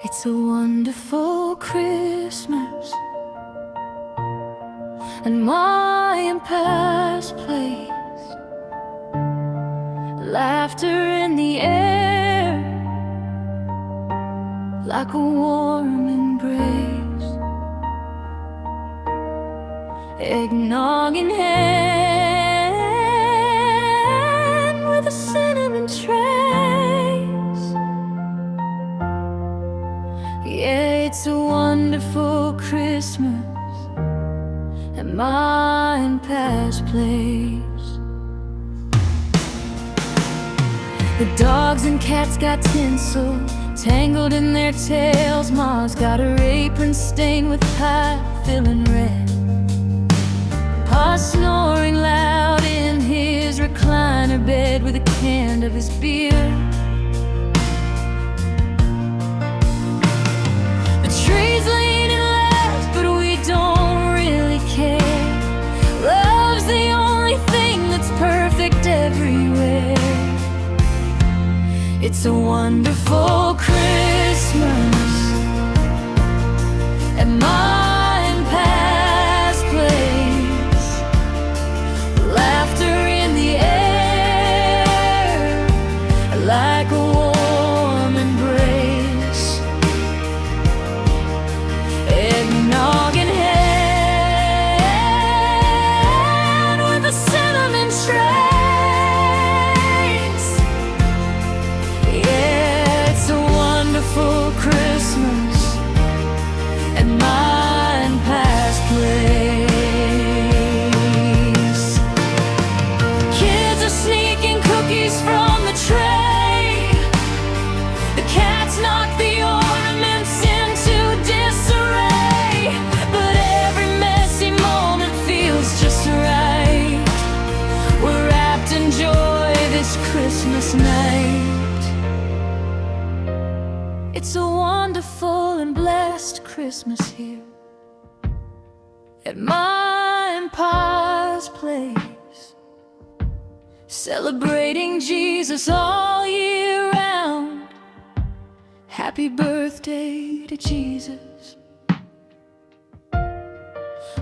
It's a wonderful Christmas, and my past place, laughter in the air, like a warm embrace, eggnog in hand with a cinnamon trace. Yeah, it's a wonderful Christmas at my past place. The dogs and cats got tinsel tangled in their tails. Ma's got her apron stained with pie filling red. Pa's snoring loud in his recliner bed with a can of his beer. The tree's leaning left, but we don't really care. Love's the only thing that's perfect everywhere. It's a wonderful Christmas at my past place. Laughter in the air, like a warm embrace, eggnog in hand with a cinnamon trace. Christmas at my past place. Kids are sneaking cookies from the tray. The cats knock the ornaments into disarray. But every messy moment feels just right. We're wrapped in joy this Christmas night. It's a wonderful and blessed Christmas here at my pa's place, celebrating Jesus all year round. Happy birthday to Jesus,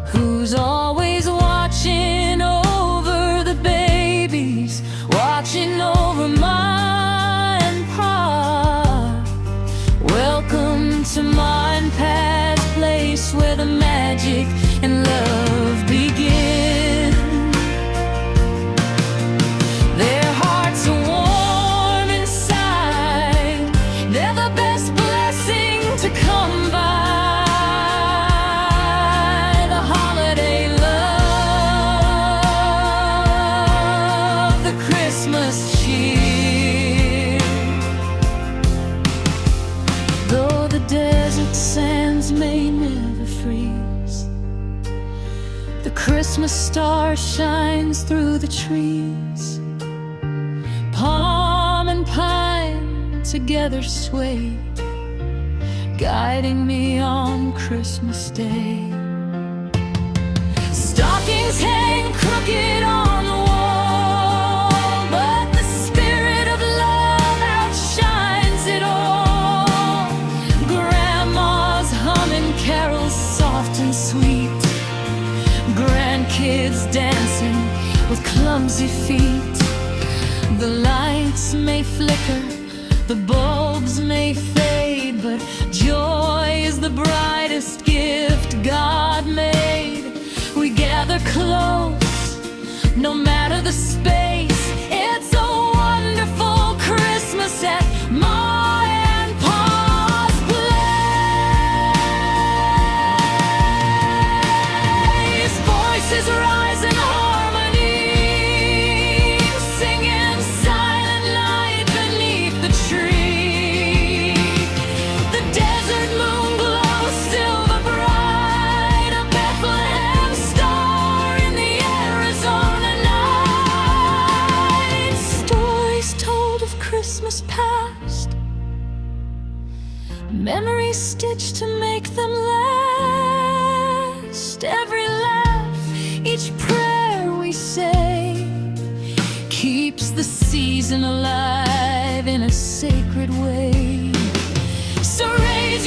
who's always watching over the babies, watching over mine and Pa. Welcome to my past place, where the magic and love begin. Their hearts are warm inside. They're the best blessing to come by. The holiday love, the Christmas cheer. Though the desert sands may never freeze, the Christmas star shines through the trees. Palm and pine together sway, guiding me on Christmas Day. Stockings hang crooked on the wall, but the spirit of love outshines it all. Grandma's humming carols soft and sweet, grandkids dancing with clumsy feet. The lights may flicker, the bulbs may fade, but joy is the brightest gift God made. We gather close, no matter the space. It's a wonderful Christmas at my and Pa's place. Voices rise in harmony, singing Silent Night beneath the tree. The desert moon glows silver bright, a Bethlehem star in the Arizona night. Stories told of Christmas past, memories stitched to make them last. Every laugh, each prayer we say, keeps the season alive in a sacred way. So raise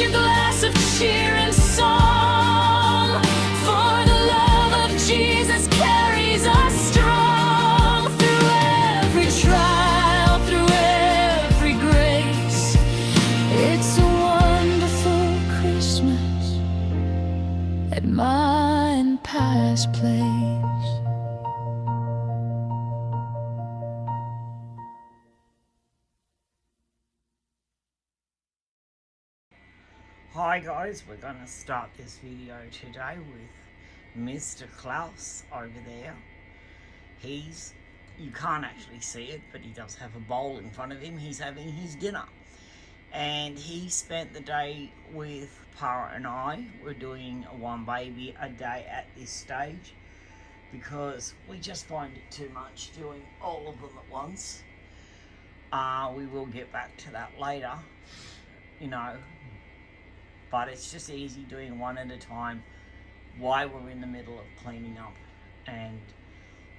Hi guys, we're going to start this video today with Mr. Klaus over there. You can't actually see it, but he does have a bowl in front of him. He's having his dinner. And he spent the day with Pa and I. We're doing one baby a day at this stage because we just find it too much doing all of them at once. We will get back to that later, but it's just easy doing one at a time while we're in the middle of cleaning up and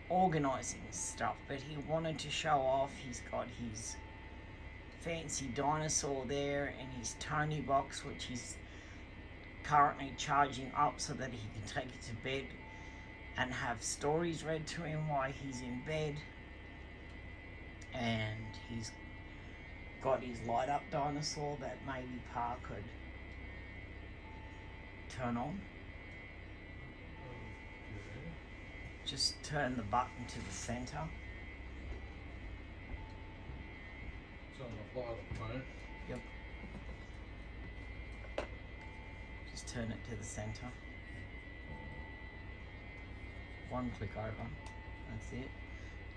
organising stuff. But he wanted to show off. He's got his fancy dinosaur there and his Tony box, which he's currently charging up so that he can take it to bed and have stories read to him while he's in bed. And he's got his light up dinosaur that maybe Pa could turn on. Just turn the button to the center. It's on the bottom, right? Yep. Just turn it to the center. One click over. That's it.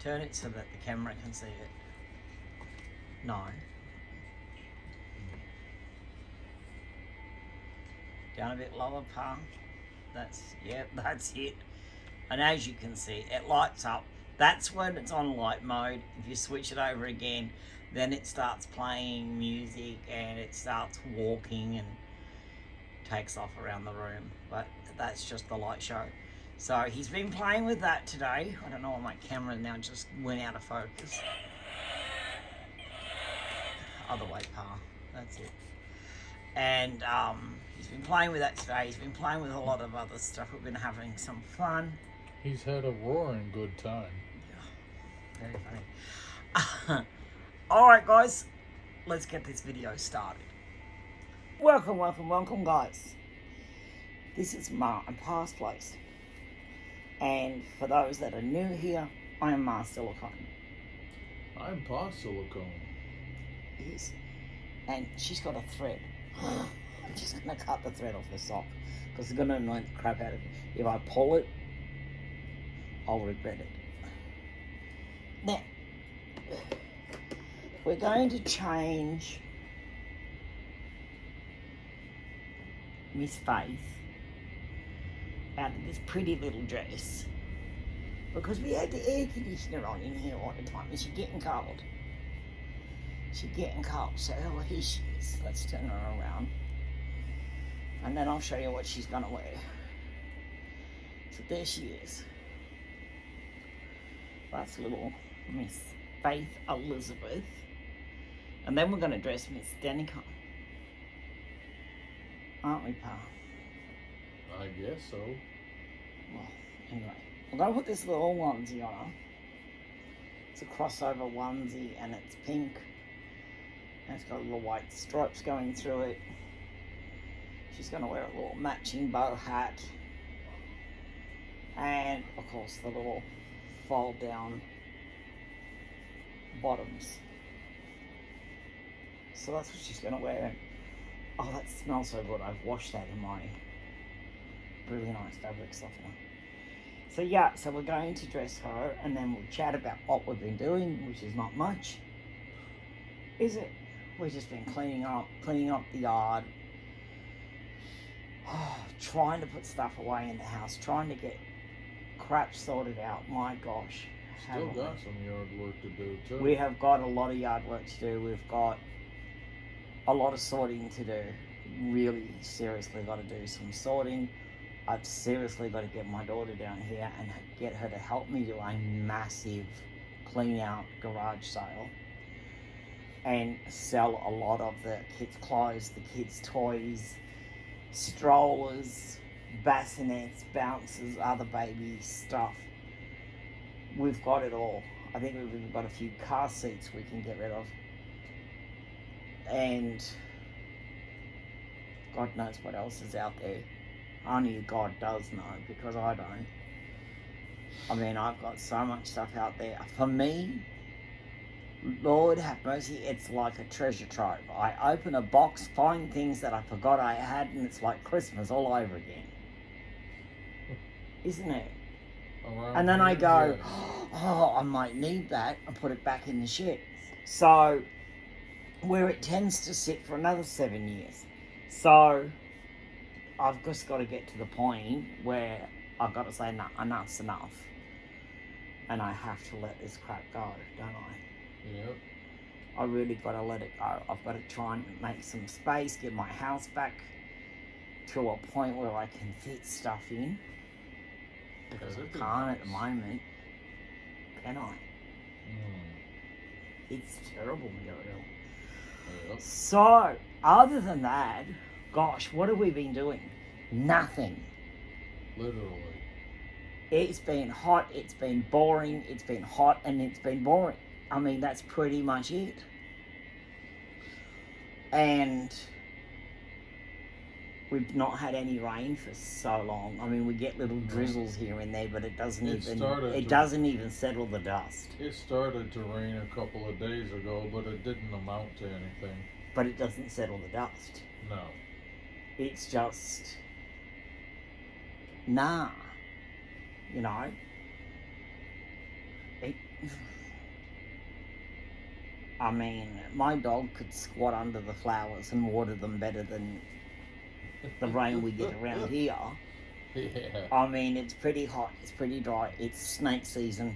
Turn it so that the camera can see it. No. Down a bit lower, Pa. That's it. And as you can see, it lights up. That's when it's on light mode. If you switch it over again, then it starts playing music and it starts walking and takes off around the room. But that's just the light show. So he's been playing with that today. I don't know why my camera now just went out of focus. Other way, Pa. That's it. And he's been playing with that today. He's been playing with a lot of other stuff. We've been having some fun. He's had a roaring good time. Yeah, very funny. Alright guys, let's get this video started. Welcome guys. This is Ma and Pa's place. And for those that are new here, I am Ma Silicone. I'm Pa Silicone. Yes. And she's got a thread. I'm just going to cut the thread off her sock because it's going to annoy the crap out of me. If I pull it, I'll regret it. Now, we're going to change Miss Faith out of this pretty little dress because we had the air conditioner on in here all the time and she's getting cold. So here she is. Let's turn her around. And then I'll show you what she's gonna wear. So there she is. That's little Miss Faith Elizabeth. And then we're gonna dress Miss Danica. Aren't we, Pa? I guess so. Well, anyway. I'm gonna put this little onesie on her. It's a crossover onesie and it's pink. And it's got little white stripes going through it. She's going to wear a little matching bow hat. And, of course, the little fold-down bottoms. So that's what she's going to wear. Oh, that smells so good. I've washed that in my really nice fabric softener. So, yeah, so we're going to dress her and then we'll chat about what we've been doing, which is not much. Is it? We've just been cleaning up the yard, trying to put stuff away in the house, trying to get crap sorted out. My gosh. Still got some yard work to do too. We have got a lot of yard work to do. We've got a lot of sorting to do. Really seriously got to do some sorting. I've seriously got to get my daughter down here and get her to help me do a massive clean out garage sale. And sell a lot of the kids' clothes, the kids' toys, strollers, bassinets, bouncers, other baby stuff. We've got it all. I think we've even got a few car seats we can get rid of. And God knows what else is out there. Only God does know, because I don't. I mean, I've got so much stuff out there. For me, Lord have mercy, it's like a treasure trove. I open a box, find things that I forgot I had, and it's like Christmas all over again. Isn't it? Around And then I here, go, yes. oh, I might need that, and put it back in the shed. So, where it tends to sit for another 7 years. So, I've just got to get to the point where I've got to say, no, enough's enough. And I have to let this crap go, don't I? Yep. I really got to let it go. I've got to try and make some space, get my house back to a point where I can fit stuff in. Because That'd I be can't at the nice. moment. Can I? Mm. It's terrible, Muriel. Yep. So, other than that, gosh, what have we been doing? Nothing. Literally. It's been hot, it's been boring, it's been hot, and it's been boring. I mean, that's pretty much it. And we've not had any rain for so long. I mean, we get little drizzles here and there, but it doesn't even settle the dust. It started to rain a couple of days ago, but it didn't amount to anything. But it doesn't settle the dust. No. It's just, nah, you know. I mean, my dog could squat under the flowers and water them better than the rain we get around here. Yeah. I mean, it's pretty hot, it's pretty dry, it's snake season.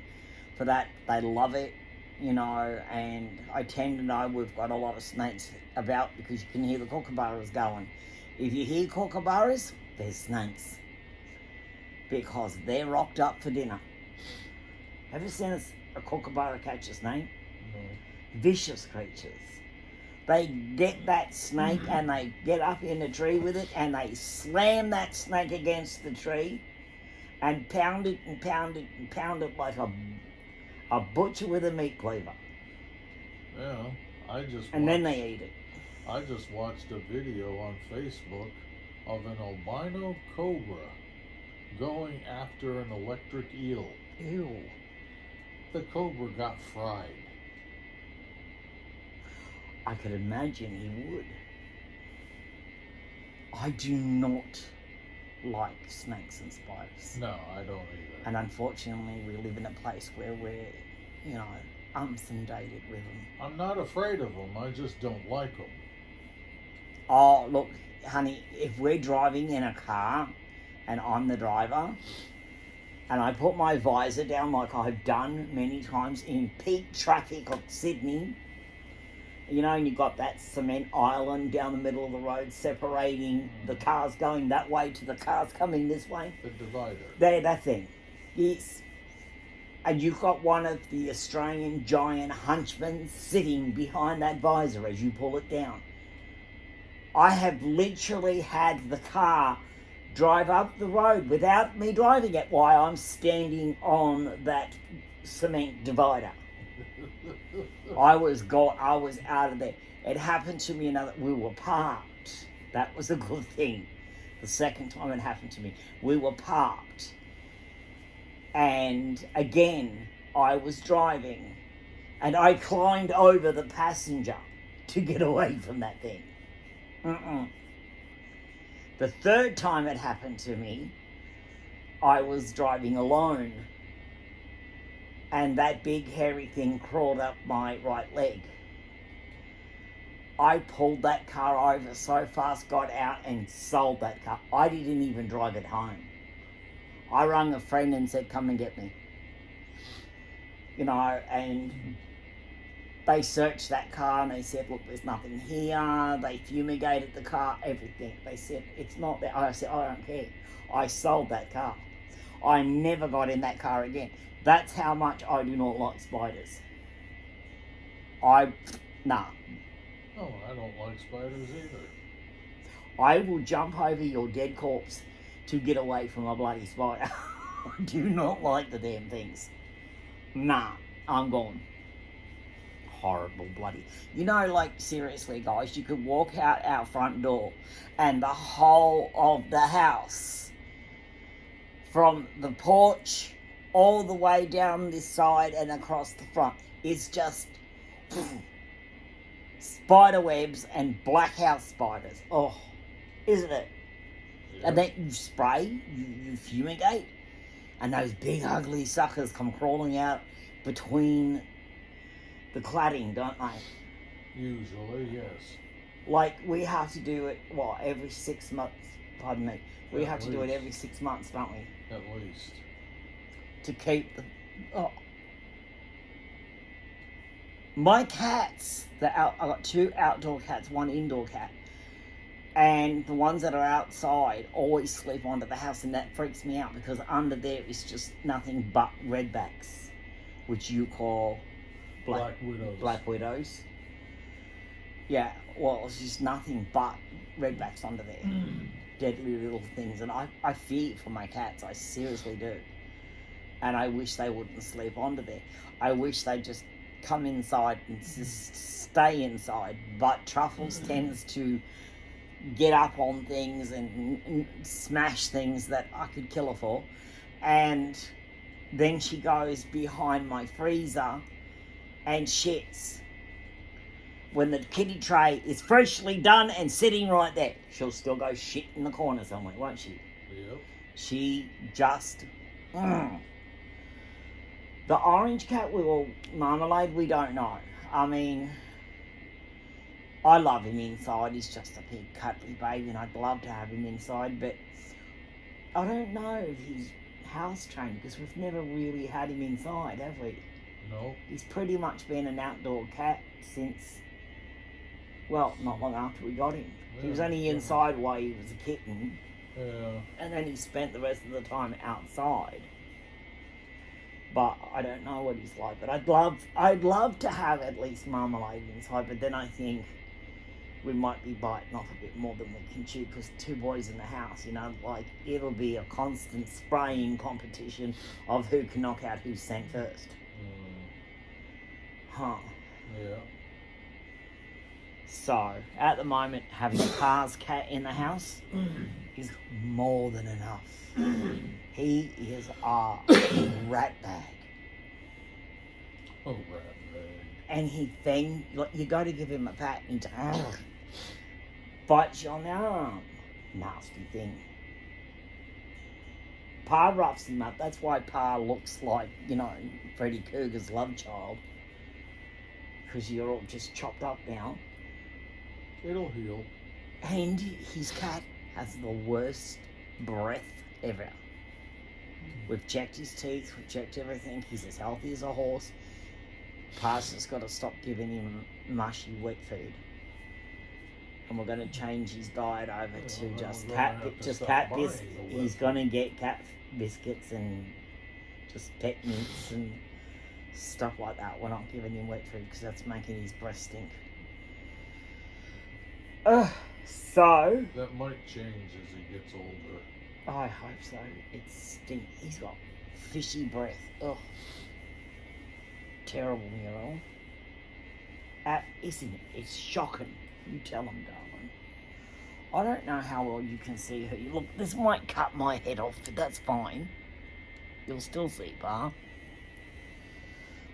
For that, they love it, you know, and I tend to know we've got a lot of snakes about because you can hear the kookaburras going. If you hear kookaburras, there's snakes. Because they're rocked up for dinner. Have you seen a kookaburra catch a snake? No. Vicious creatures. They get that snake and they get up in the tree with it and they slam that snake against the tree and pound it and pound it and pound it like a butcher with a meat cleaver. Yeah. And then they eat it. I just watched a video on Facebook of an albino cobra going after an electric eel. Ew. The cobra got fried. I could imagine he would. I do not like snakes and spiders. No, I don't either. And unfortunately, we live in a place where we're, you know, inundated with them. I'm not afraid of them. I just don't like them. Oh, look, honey, if we're driving in a car and I'm the driver and I put my visor down like I've done many times in peak traffic of Sydney, you know, and you've got that cement island down the middle of the road separating the cars going that way to the cars coming this way. The divider. There, that thing. Yes. And you've got one of the Australian giant hunchmen sitting behind that visor as you pull it down. I have literally had the car drive up the road without me driving it while I'm standing on that cement divider. I was out of there. It happened to me we were parked. That was a good thing. The second time it happened to me, we were parked. And again, I was driving and I climbed over the passenger to get away from that thing. The third time it happened to me, I was driving alone and that big hairy thing crawled up my right leg. I pulled that car over so fast, got out and sold that car. I didn't even drive it home. I rang a friend and said, come and get me. You know, and they searched that car and they said, look, there's nothing here. They fumigated the car, everything. They said, it's not there. I said, I don't care. I sold that car. I never got in that car again. That's how much I do not like spiders. Nah. Oh, I don't like spiders either. I will jump over your dead corpse to get away from a bloody spider. I do not like the damn things. Nah, I'm gone. Horrible bloody. You know, like, seriously, guys, you could walk out our front door and the whole of the house, from the porch all the way down this side and across the front, is just spider webs and black house spiders. Oh, isn't it? Yeah. And then you spray, you fumigate, and those big ugly suckers come crawling out between the cladding, don't they? Usually, yes. Like, we have to do it, every 6 months? Pardon me. We At have to do it least. every 6 months, don't we? At least. To keep the... Oh. My cats, I got 2 outdoor cats, 1 indoor cat. And the ones that are outside always sleep under the house, and that freaks me out because under there is just nothing but redbacks, which you call Black widows. Black widows. Yeah, well, it's just nothing but redbacks under there. Deadly little things. And I fear for my cats. I seriously do. And I wish they wouldn't sleep under there. I wish they'd just come inside and just stay inside. But Truffles tends to get up on things and smash things that I could kill her for. And then she goes behind my freezer and shits. When the kitty tray is freshly done and sitting right there, she'll still go shit in the corner somewhere, won't she? Yep. She just... The orange cat or marmalade, we don't know. I mean, I love him inside. He's just a big cuddly baby and I'd love to have him inside, but I don't know if he's house trained because we've never really had him inside, have we? No. He's pretty much been an outdoor cat since, well, not long after we got him. He was only inside while he was a kitten, Yeah. and then he spent the rest of the time outside. But I don't know what he's like. But I'd love to have at least marmalade inside. But then I think we might be biting off a bit more than we can chew because 2 boys in the house, like it'll be a constant spraying competition of who can knock out whose scent first. Huh. Yeah. So, at the moment, having Pa's cat in the house is more than enough. He is a rat bag. Oh, rat bag. And you got to give him a pat and bites you on the arm. Nasty thing. Pa roughs him up. That's why Pa looks like, Freddy Krueger's love child. Because you're all just chopped up now. It'll heal. And his cat has the worst breath ever. We've checked his teeth, we've checked everything. He's as healthy as a horse. Pa's just got to stop giving him mushy wet food. And we're going to change his diet over to just cat biscuits. He's going to get cat biscuits and just pet mints and stuff like that. We're not giving him wet food because that's making his breath stink. So... That might change as he gets older. I hope so. It's stink. He's got fishy breath. Ugh. Terrible, isn't it? It's shocking. You tell him, darling. I don't know how well you can see her. Look, this might cut my head off, but that's fine. You'll still see, Pa.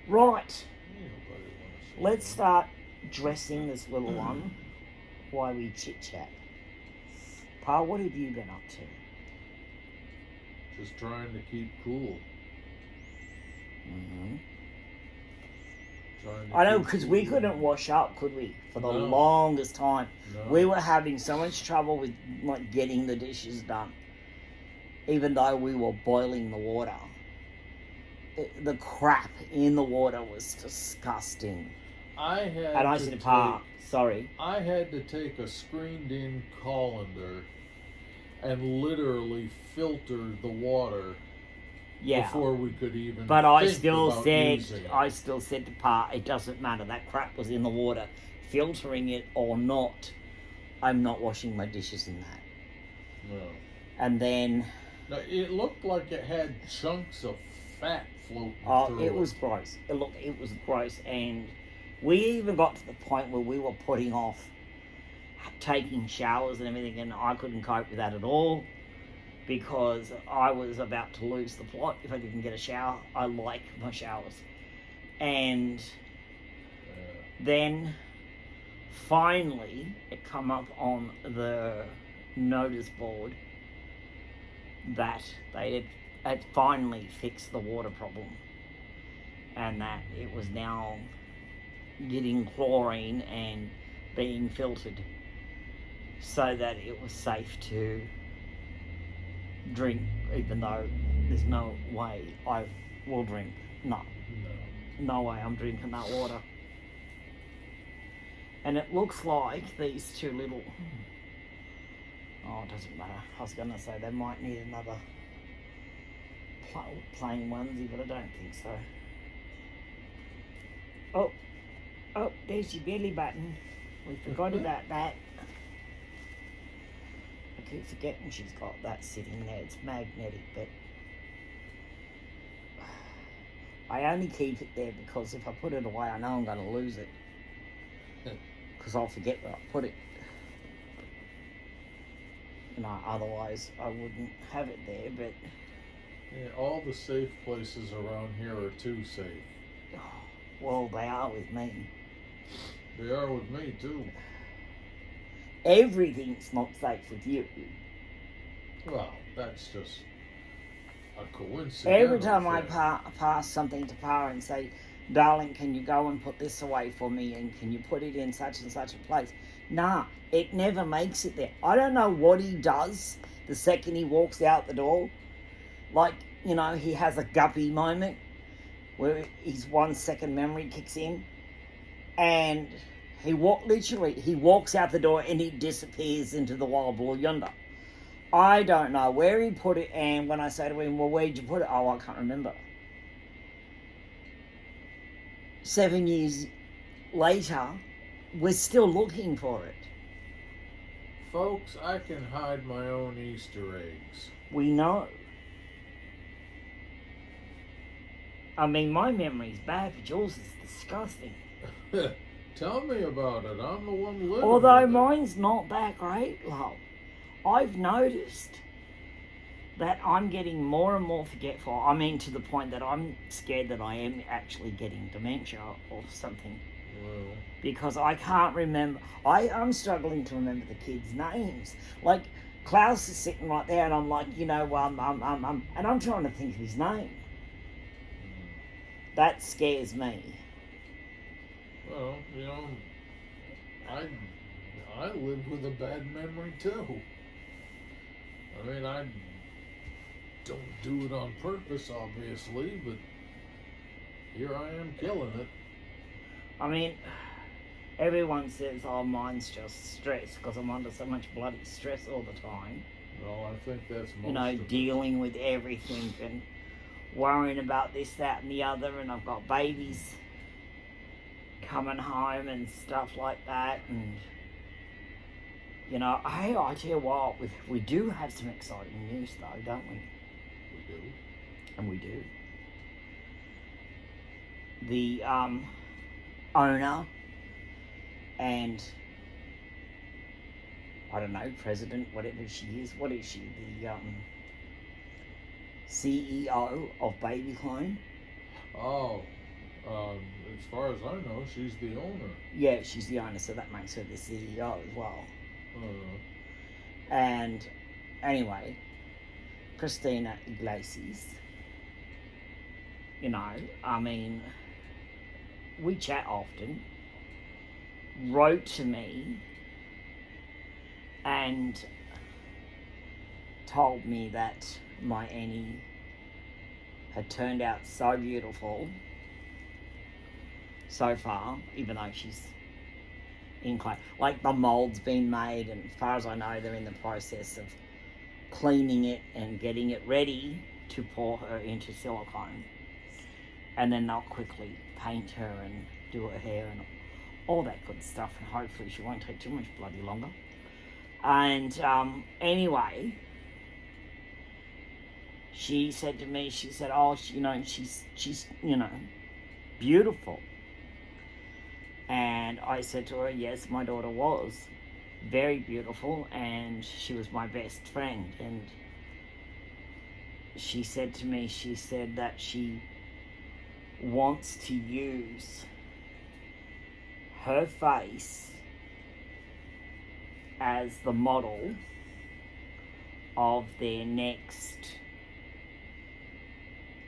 Right. Let's start dressing this little one while we chit-chat. Pa, what have you been up to? Just trying to keep cool. Mm-hmm. Trying to I know, keep because cool. we couldn't wash up, could we? For the No. longest time. No. We were having so much trouble with getting the dishes done. Even though we were boiling the water. The crap in the water was disgusting. I said to Pa, sorry. I had to take a screened-in colander and literally filter the water Yeah. before we could even. But I think still about said, using it. I still said to Pa, it doesn't matter. That crap was in the water. Filtering it or not, I'm not washing my dishes in that. No. And then... No, it looked like it had chunks of fat floating through it was gross. It was gross, and we even got to the point where we were putting off taking showers and everything, and I couldn't cope with that at all because I was about to lose the plot if I didn't get a shower. I like my showers, and Then finally it come up on the notice board that they had finally fixed the water problem, and that it was now getting chlorine and being filtered so that it was safe to drink, even though there's no way I will drink. No way I'm drinking that water. And it looks like these two little... Oh, it doesn't matter. I was going to say they might need another plain onesie, but I don't think so. Oh, there's your belly button. We forgot about that. I keep forgetting she's got that sitting there. It's magnetic, but I only keep it there because if I put it away, I know I'm going to lose it. Because I'll forget where I put it. Otherwise I wouldn't have it there, but... Yeah, all the safe places around here are too safe. Well, they are with me. They are with me, too. Everything's not safe with you. Well, that's just a coincidence. Every time I pass something to Pa and say, darling, can you go and put this away for me, and can you put it in such and such a place? Nah, it never makes it there. I don't know what he does the second he walks out the door. Like, he has a guppy moment where his 1 second memory kicks in, and he walks out the door and he disappears into the wild blue yonder. I don't know where he put it, and when I say to him, well, where'd you put it? Oh, I can't remember. 7 years later, we're still looking for it. Folks, I can hide my own Easter eggs. We know. I mean, my memory's bad, but yours is disgusting. Tell me about it. I'm the one living Although with mine's not that great, love. I've noticed that I'm getting more and more forgetful. I mean, to the point that I'm scared that I am actually getting dementia or something. Well, because I can't remember. I'm struggling to remember the kids' names. Like, Klaus is sitting right there, and I'm like, and I'm trying to think of his name. That scares me. well, I live with a bad memory too. I mean, I don't do it on purpose, obviously, but here I am killing it. I mean, everyone says, oh, mine's just stress because I'm under so much bloody stress all the time. Well, I think that's most of it. Dealing with everything and worrying about this, that, and the other, and I've got babies coming home and stuff like that, and hey, I tell you what, we do have some exciting news though, don't we? We do. And we do. The owner and I don't know, president, whatever she is. What is she? The CEO of Baby Clone? Oh, as far as I know, she's the owner. Yeah, she's the owner, so that makes her the CEO as well. Uh, And anyway, Christina Iglesias, I mean, we chat often, wrote to me and told me that my Annie had turned out so beautiful so far, even though she's in clay. Like, the mould's been made, and as far as I know, they're in the process of cleaning it and getting it ready to pour her into silicone. And then they'll quickly paint her and do her hair and all that good stuff, and hopefully she won't take too much bloody longer. And anyway, she said to me, she said, oh, she's beautiful. And I said to her, yes, my daughter was very beautiful, and she was my best friend. And she said to me, she said that she wants to use her face as the model of their next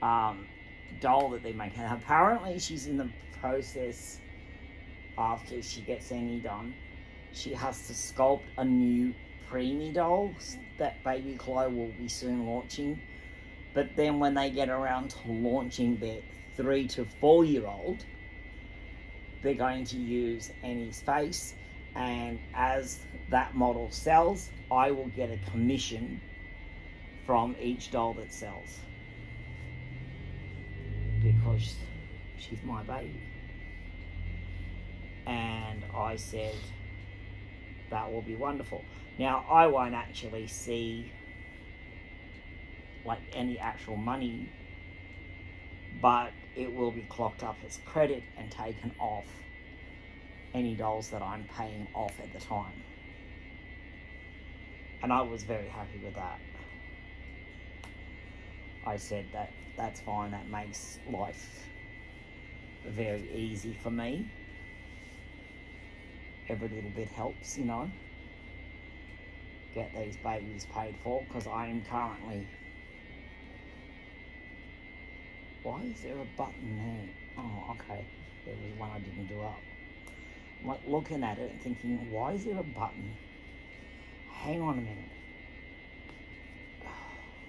doll that they make. And apparently she's in the process, after she gets Annie done, she has to sculpt a new preemie doll that Baby Chloe will be soon launching. But then when they get around to launching their 3 to 4 year old, they're going to use Annie's face, and as that model sells, I will get a commission from each doll that sells, because she's my baby. And I said that will be wonderful. Now, I won't actually see like any actual money, but it will be clocked up as credit and taken off any dolls that I'm paying off at the time. And I was very happy with that. I said that that's fine, that makes life very easy for me. Every little bit helps, you know. Get these babies paid for, because I am currently... Why is there a button there? Oh, okay. There was one I didn't do up. I'm like looking at it and thinking, why is there a button? Hang on a minute.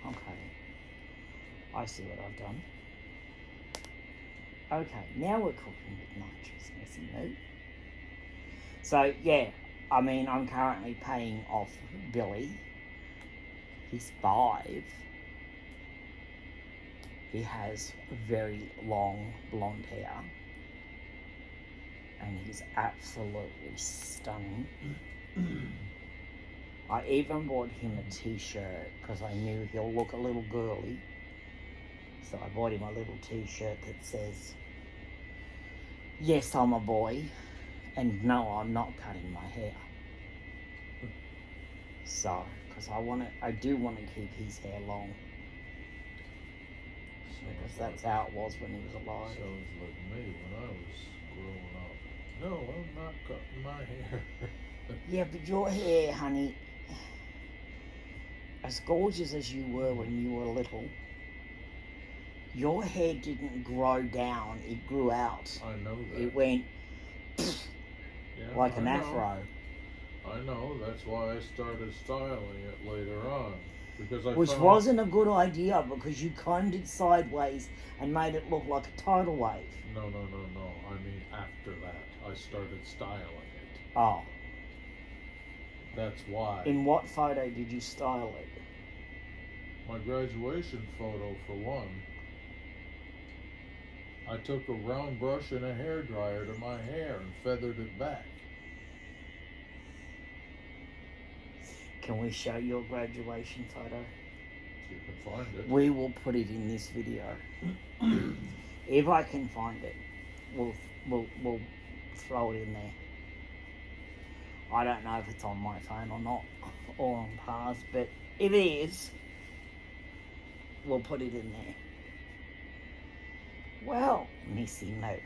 Okay. I see what I've done. Okay, now we're cooking with nitrous, messy meat. So, yeah, I mean, I'm currently paying off Billy. He's 5. He has very long blonde hair. And he's absolutely stunning. I even bought him a t-shirt because I knew he'll look a little girly. So I bought him a little t-shirt that says, "Yes, I'm a boy, and no, I'm not cutting my hair." So, because I do want to keep his hair long. Because that's how it was when he was alive. Sounds like me when I was growing up. No, I'm not cutting my hair. Yeah, but your hair, honey, as gorgeous as you were when you were little, your hair didn't grow down, it grew out. I know that. It went like an I know. afro. I know, that's why I started styling it later on. Because Which wasn't a good idea, because you combed it sideways and made it look like a tidal wave. No. I mean, after that, I started styling it. Oh. That's why. In what photo did you style it? My graduation photo, for one. I took a round brush and a hairdryer to my hair and feathered it back. Can we show your graduation photo? You can find it. We will put it in this video. If I can find it, we'll throw it in there. I don't know if it's on my phone or not, or on Pars, but if it is, we'll put it in there. Well, Missy Moo,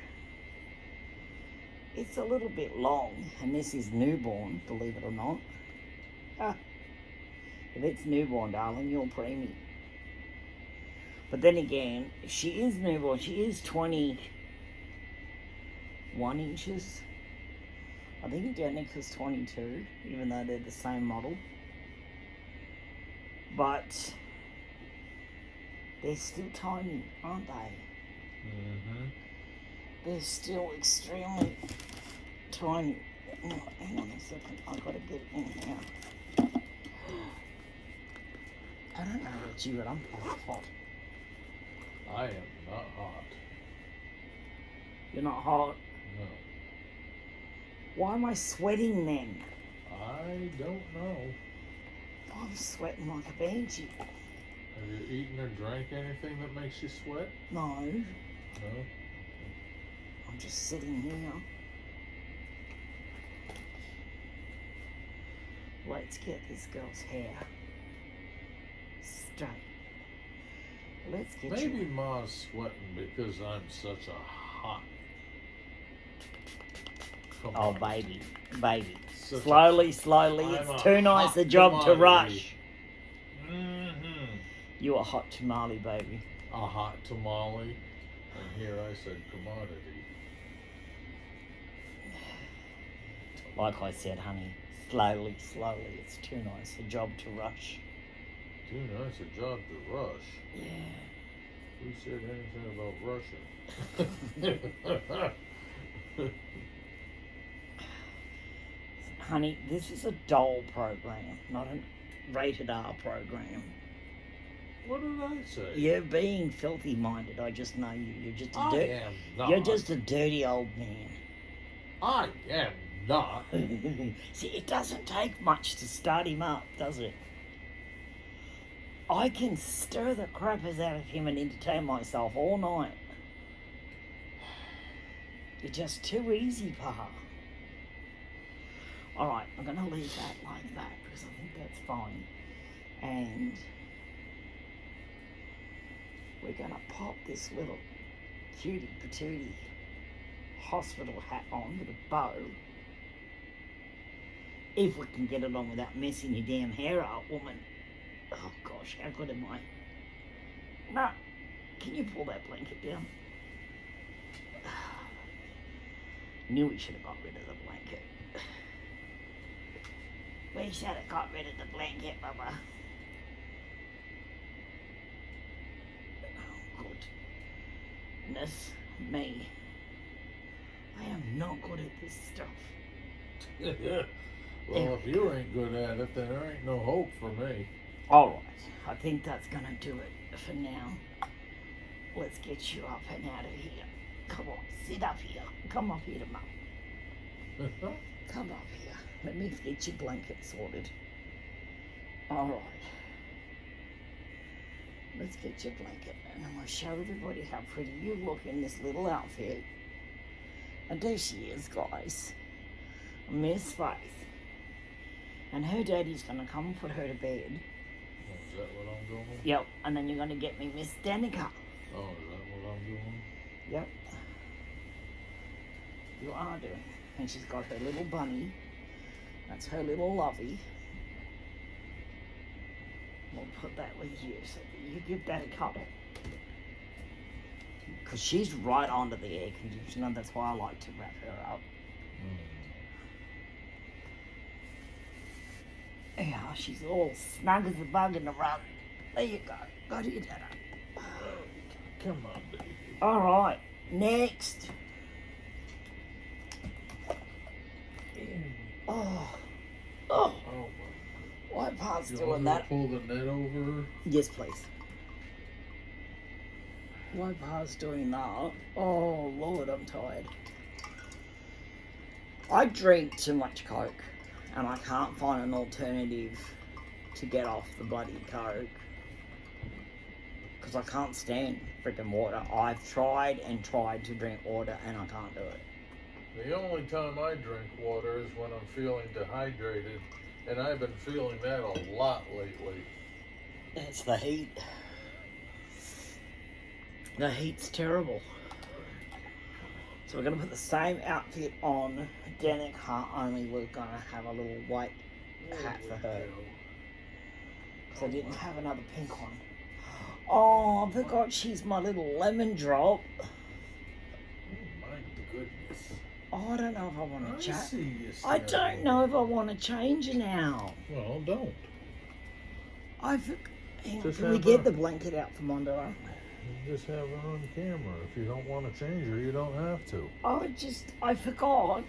it's a little bit long, and this is newborn, believe it or not. If it's newborn, darling, you're preemie. But then again, she is newborn. She is 21 inches. I think Danica's 22, even though they're the same model. But they're still tiny, aren't they? Mm-hmm. They're still extremely tiny. Oh, hang on a second, I've got to get in here. I don't know about you, but I'm hot. I am not hot. You're not hot? No. Why am I sweating then? I don't know. I'm sweating like a banshee. Have you eaten or drank anything that makes you sweat? No, No? I'm just sitting here. Let's get this girl's hair straight. Let's get Maybe Ma's sweating because I'm such a hot come Oh, on. baby, baby. Such a- Slowly. I'm It's a too nice hot a job to commodity. rush. Mm-hmm. You a hot tamale, baby. A hot tamale. And here I said commodity. Like I said, honey, slowly. It's too nice a job to rush. Too nice a job to rush. Yeah. Who said anything about rushing? Honey, this is a doll program, not a rated R program. What did I say? You're being filthy minded. I just know you. You're just a I am not. You're just a dirty old man. I am not. See, it doesn't take much to start him up, does it? I can stir the crappers out of him and entertain myself all night. You're just too easy, Pa. Alright, I'm going to leave that like that because I think that's fine. And we're going to pop this little cutie patootie hospital hat on with a bow. If we can get it on without messing your damn hair up, woman. Oh gosh, how good am I? No, can you pull that blanket down? Knew we should have got rid of the blanket. We should have got rid of the blanket, Bubba. Oh, goodness me. I am not good at this stuff. Well, if you ain't good at it, then there ain't no hope for me. Alright, I think that's going to do it for now. Let's get you up and out of here. Come on, sit up here. Come up here to Mum. Come up here. Let me get your blanket sorted. Alright. Let's get your blanket and I'm going to show everybody how pretty you look in this little outfit. And there she is, guys. Miss Faith. And her daddy's going to come and put her to bed. Is that what I'm doing? Yep, and then you're going to get me Miss Danica. Oh, is that what I'm doing? Yep. You are doing. And she's got her little bunny. That's her little lovey. We'll put that with you so that you give that a cuddle. Because she's right onto the air conditioner. That's why I like to wrap her up. Yeah, she's all snug as a bug in the rug. There you go. Got you, Dada. Come on, baby. All right, next. Oh, Oh, why Pa's you doing want me that? to pull the net over? Yes, please. Why Pa's doing that? Oh, Lord, I'm tired. I drink too much Coke, and I can't find an alternative to get off the bloody Coke. Because I can't stand freaking water. I've tried and tried to drink water, and I can't do it. The only time I drink water is when I'm feeling dehydrated, and I've been feeling that a lot lately. It's the heat. The heat's terrible. So we're going to put the same outfit on Danica, only we're going to have a little white hat for her. Because I didn't have another pink one. Oh, I forgot she's my little lemon drop. Oh my goodness. Oh, I don't know if I want to change. see you I don't know if I want to change her now. Well, don't. Hang on, Just can we have get her. the blanket out from under her? Just have her on camera. If you don't want to change her, you don't have to. I forgot.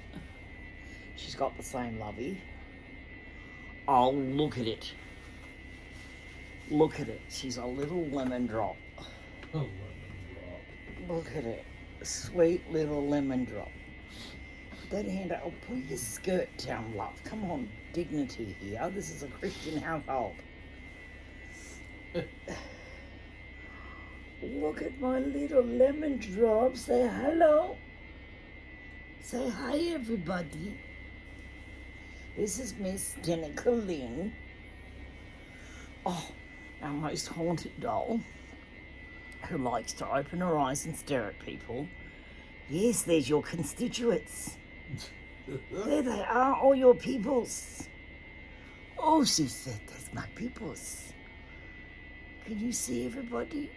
She's got the same lovey. Oh, look at it. Look at it. She's a little lemon drop. A lemon drop. Look at it. Sweet little lemon drop. That hand up. Oh, pull your skirt down, love. Come on, dignity here. This is a Christian household. Look at my little lemon drop. Say hello. Say hi, everybody. This is Miss Danica Lynn. Oh, our most haunted doll, who likes to open her eyes and stare at people. Yes, there's your constituents. There they are, all your peoples. Oh, she said, there's my peoples. Can you see everybody?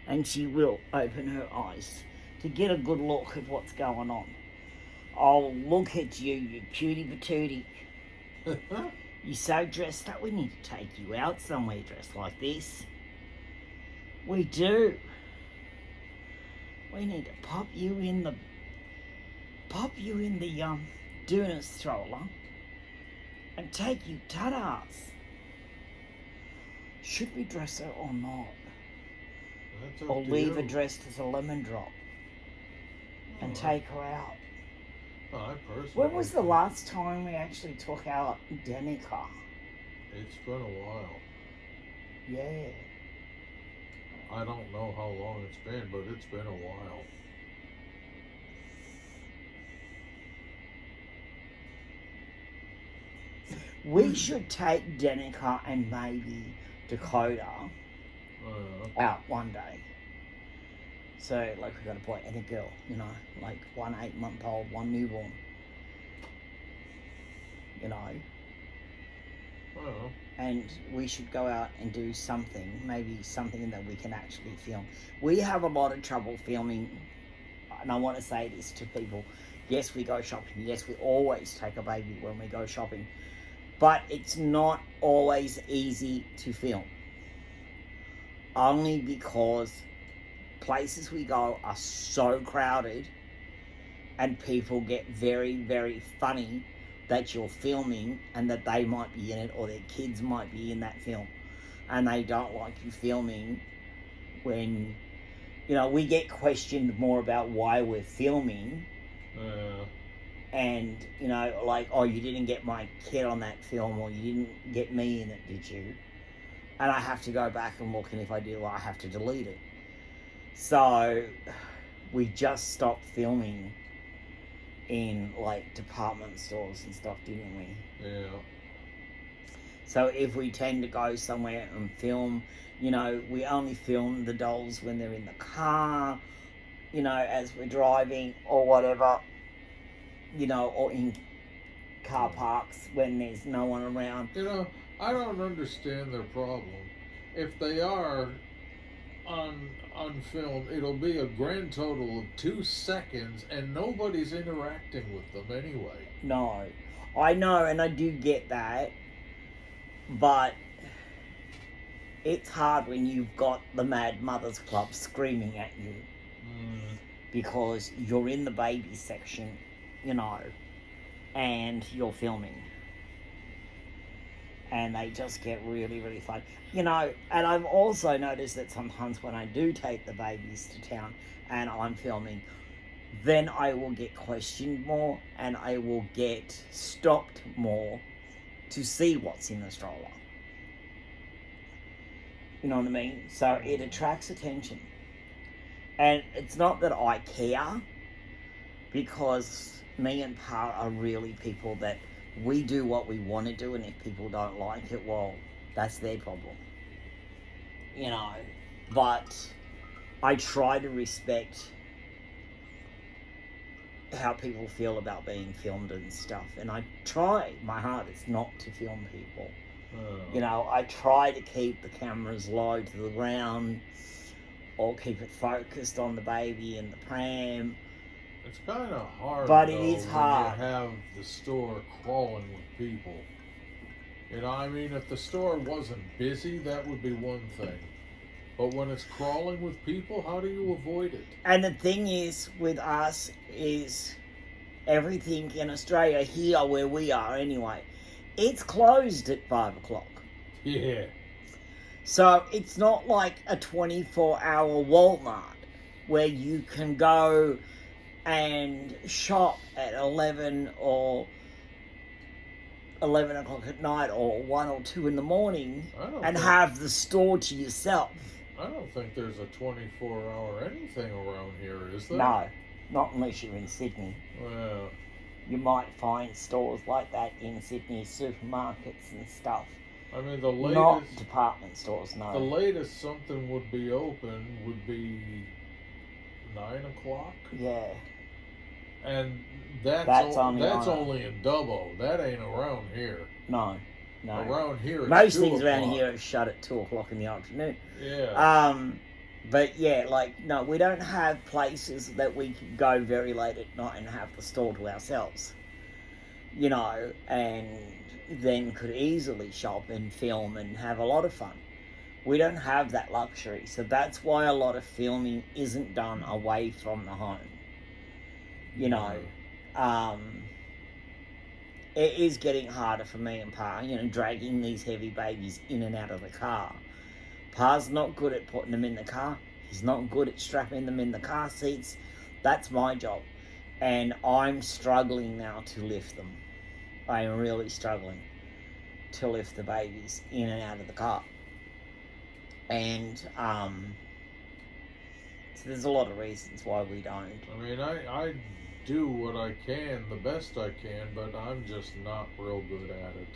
And she will open her eyes to get a good look at what's going on. Oh, look at you, you cutie patootie. You're so dressed up, we need to take you out somewhere dressed like this. We do. We need to pop you in the Duna stroller and take you tatas. Should we dress her or not? That's up Or to leave you. her dressed as a lemon drop and take her out? I personally. When was the think last time we actually took out Danica? It's been a while. Yeah. I don't know how long it's been, but it's been a while. We should take Danica and maybe Dakota out one day. So, like, we've got a boy and a girl, you know, like 1 8-month-old, 1 newborn. You know, and we should go out and do something, maybe something that we can actually film. We have a lot of trouble filming, and I want to say this to people. Yes, we go shopping. Yes, we always take a baby when we go shopping. But it's not always easy to film. Only because places we go are so crowded and people get very, very funny that you're filming and that they might be in it or their kids might be in that film. And they don't like you filming when, you know, we get questioned more about why we're filming. And, you know, like, oh, you didn't get my kid on that film, or you didn't get me in it, did you? And I have to go back and look, and if I do, I have to delete it. So we just stopped filming in, like, department stores and stuff, didn't we? Yeah. So if we tend to go somewhere and film, you know, we only film the dolls when they're in the car, you know, as we're driving or whatever. You know, or in car parks when there's no one around. You know, I don't understand their problem. If they are on film, it'll be a grand total of 2 seconds, and nobody's interacting with them anyway. No, I know, and I do get that, but it's hard when you've got the Mad Mothers Club screaming at you because you're in the baby section, you know, and you're filming. And they just get really, really fun. You know, and I've also noticed that sometimes when I do take the babies to town and I'm filming, then I will get questioned more and I will get stopped more to see what's in the stroller. You know what I mean? So it attracts attention. And it's not that I care, because me and Pa are really people that we do what we want to do, and if people don't like it, well, that's their problem. You know, but I try to respect how people feel about being filmed and stuff, and I try my hardest not to film people. You know, I try to keep the cameras low to the ground or keep it focused on the baby and the pram. It's kind of hard, But though, it is hard. when you have the store crawling with people. You know, I mean, if the store wasn't busy, that would be one thing. But when it's crawling with people, how do you avoid it? And the thing is, with us, is everything in Australia, here where we are anyway, it's closed at 5 o'clock. Yeah. So it's not like a 24-hour Walmart where you can go and shop at 11 or 11 o'clock at night or 1 or 2 in the morning and have the store to yourself. I don't think there's a 24-hour anything around here, is there? No, not unless you're in Sydney. Well, You might find stores like that in Sydney, supermarkets and stuff. I mean, the latest... Not department stores, no. The latest something would be open would be 9 o'clock. Yeah. And That's only only in Dubbo. That ain't around here. No. Around here, it's Most 2 things around o'clock. here are shut at 2 o'clock in the afternoon. Yeah. But yeah, like, no, we don't have places that we can go very late at night and have the store to ourselves. You know, and then could easily shop and film and have a lot of fun. We don't have that luxury, so that's why a lot of filming isn't done away from the home. You know, it is getting harder for me and Pa, you know, dragging these heavy babies in and out of the car. Pa's not good at putting them in the car. He's not good at strapping them in the car seats. That's my job. And I'm struggling now to lift them. I am really struggling to lift the babies in and out of the car. And so there's a lot of reasons why we don't. I mean, I do what I can, the best I can, but I'm just not real good at it.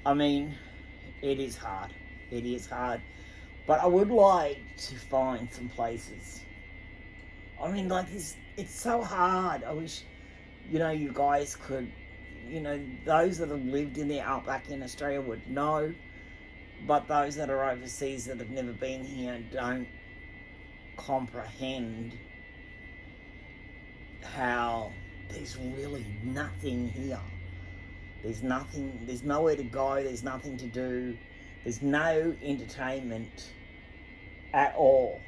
I mean, it is hard. It is hard. But I would like to find some places. I mean, like, it's so hard. I wish, you know, you guys could, you know, those that have lived in the outback in Australia would know. But those that are overseas that have never been here don't comprehend how there's really nothing here. There's nothing, there's nowhere to go, there's nothing to do, there's no entertainment at all.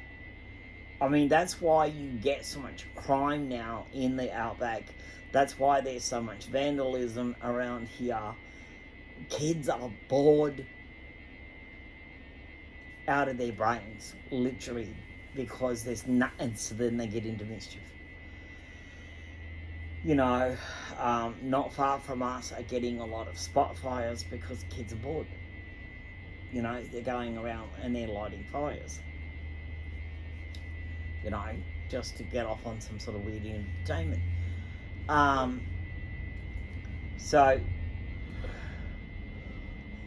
I mean, that's why you get so much crime now in the outback. That's why there's so much vandalism around here. Kids are bored out of their brains, literally, because there's nothing, so then they get into mischief. You know, not far from us are getting a lot of spot fires because kids are bored. You know, they're going around and they're lighting fires. You know, just to get off on some sort of weird entertainment. So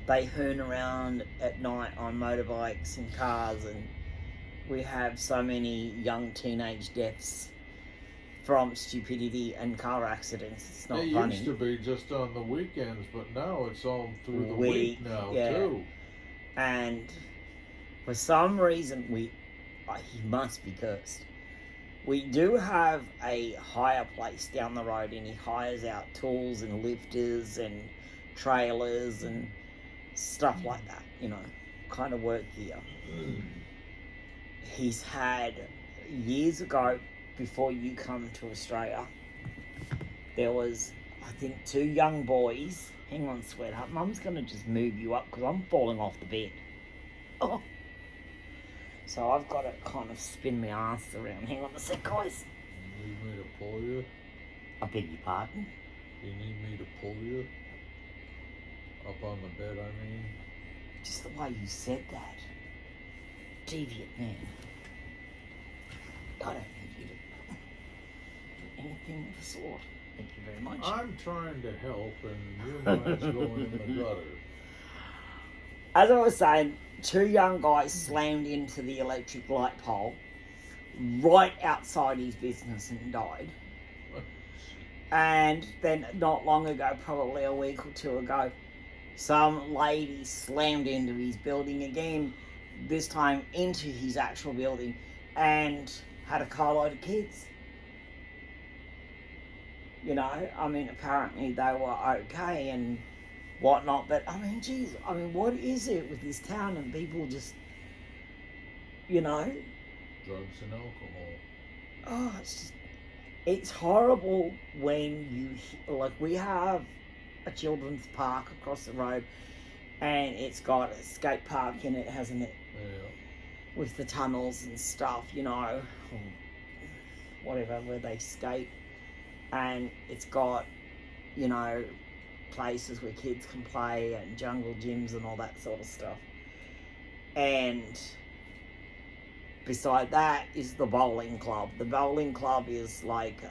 they hurn around at night on motorbikes and cars, and we have so many young teenage deaths from stupidity and car accidents. It's not funny. It used to be just on the weekends, but now it's all through the week now, too. And for some reason, he must be cursed. We do have a hire place down the road, and he hires out tools and lifters and trailers and stuff like that, you know, kind of work gear. He's had, years ago, before you come to Australia, there was, I think, 2 young boys. Hang on, sweetheart. Mum's going to just move you up because I'm falling off the bed. Oh. So I've got to kind of spin my ass around. Hang on a sec, guys. You need me to pull you? I beg your pardon? You need me to pull you? Up on the bed, I mean? Just the way you said that. Deviant man. I don't need you to do anything of the sort. Thank you very much. I'm trying to help, and your mind's going in the gutter. As I was saying, 2 young guys slammed into the electric light pole right outside his business and died. And then not long ago, probably a week or 2 ago, some lady slammed into his building again, this time into his actual building, and had a carload of kids. You know, I mean, apparently they were okay and whatnot, but I mean, geez, I mean, what is it with this town and people just, you know? Drugs and alcohol. Oh, it's horrible when you, like, we have a children's park across the road, and it's got a skate park in it, hasn't it? Yeah. With the tunnels and stuff, you know, whatever, where they skate. And it's got, you know, places where kids can play and jungle gyms and all that sort of stuff. And beside that is the bowling club. The bowling club is like,